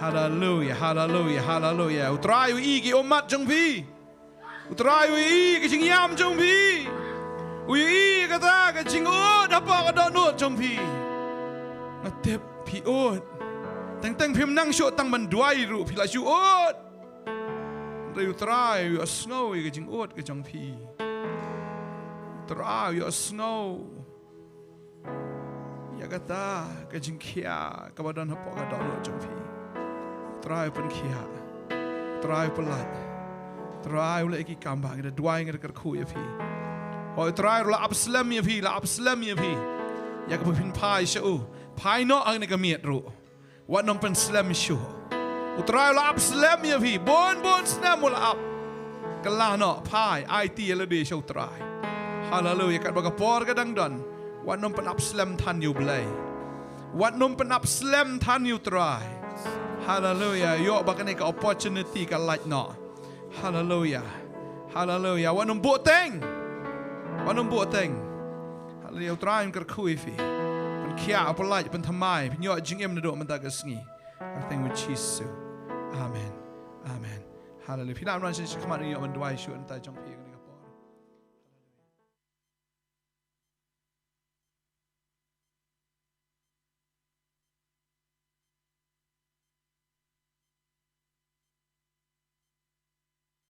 Hallelujah, hallelujah, hallelujah. Utray wi ki umat jong pi. Utray wi ki jing yam jong pi. Wi kata ka jing ut apa ka donut jong pi. Ngatip pi ut. Teng phim nang syok tang menduai ru pila syuk. Rayu try you snow ke jing ut ke jong pi. Try you snow. Ya kata ke jing kia ka badan hapo ka dong jong pi. Try pen kia. Try pelat. Try ule ki kambang de duai ngir ker khu ya pi. Hoi trai la Absalom ya pi, la Absalom ya pi. Ya ke pin pai shau. Pai no ang negamiat ru. Wat nom pen slam shu. Utrai la Absalom ya pi. Bon snam mula up. Kelah no pai IT la de shau trai. Hallelujah kat baga por kadang don. Wat nom pen Absalom tan you belai. Wat nom pen Absalom tan you trai. Hallelujah. Yo baga ka opportunity ka light no. Hallelujah. Hallelujah. Wat nom buat teng. Wanum buat teng, haleluya teraim kerkui fi, pen kia apa lagi pen thamai, pen yo jingem nadok mentagasngi, arteng with Jesus, Amen, Amen, haleluya. Pina amran sih kemarin yo menduai syu entai jong pi.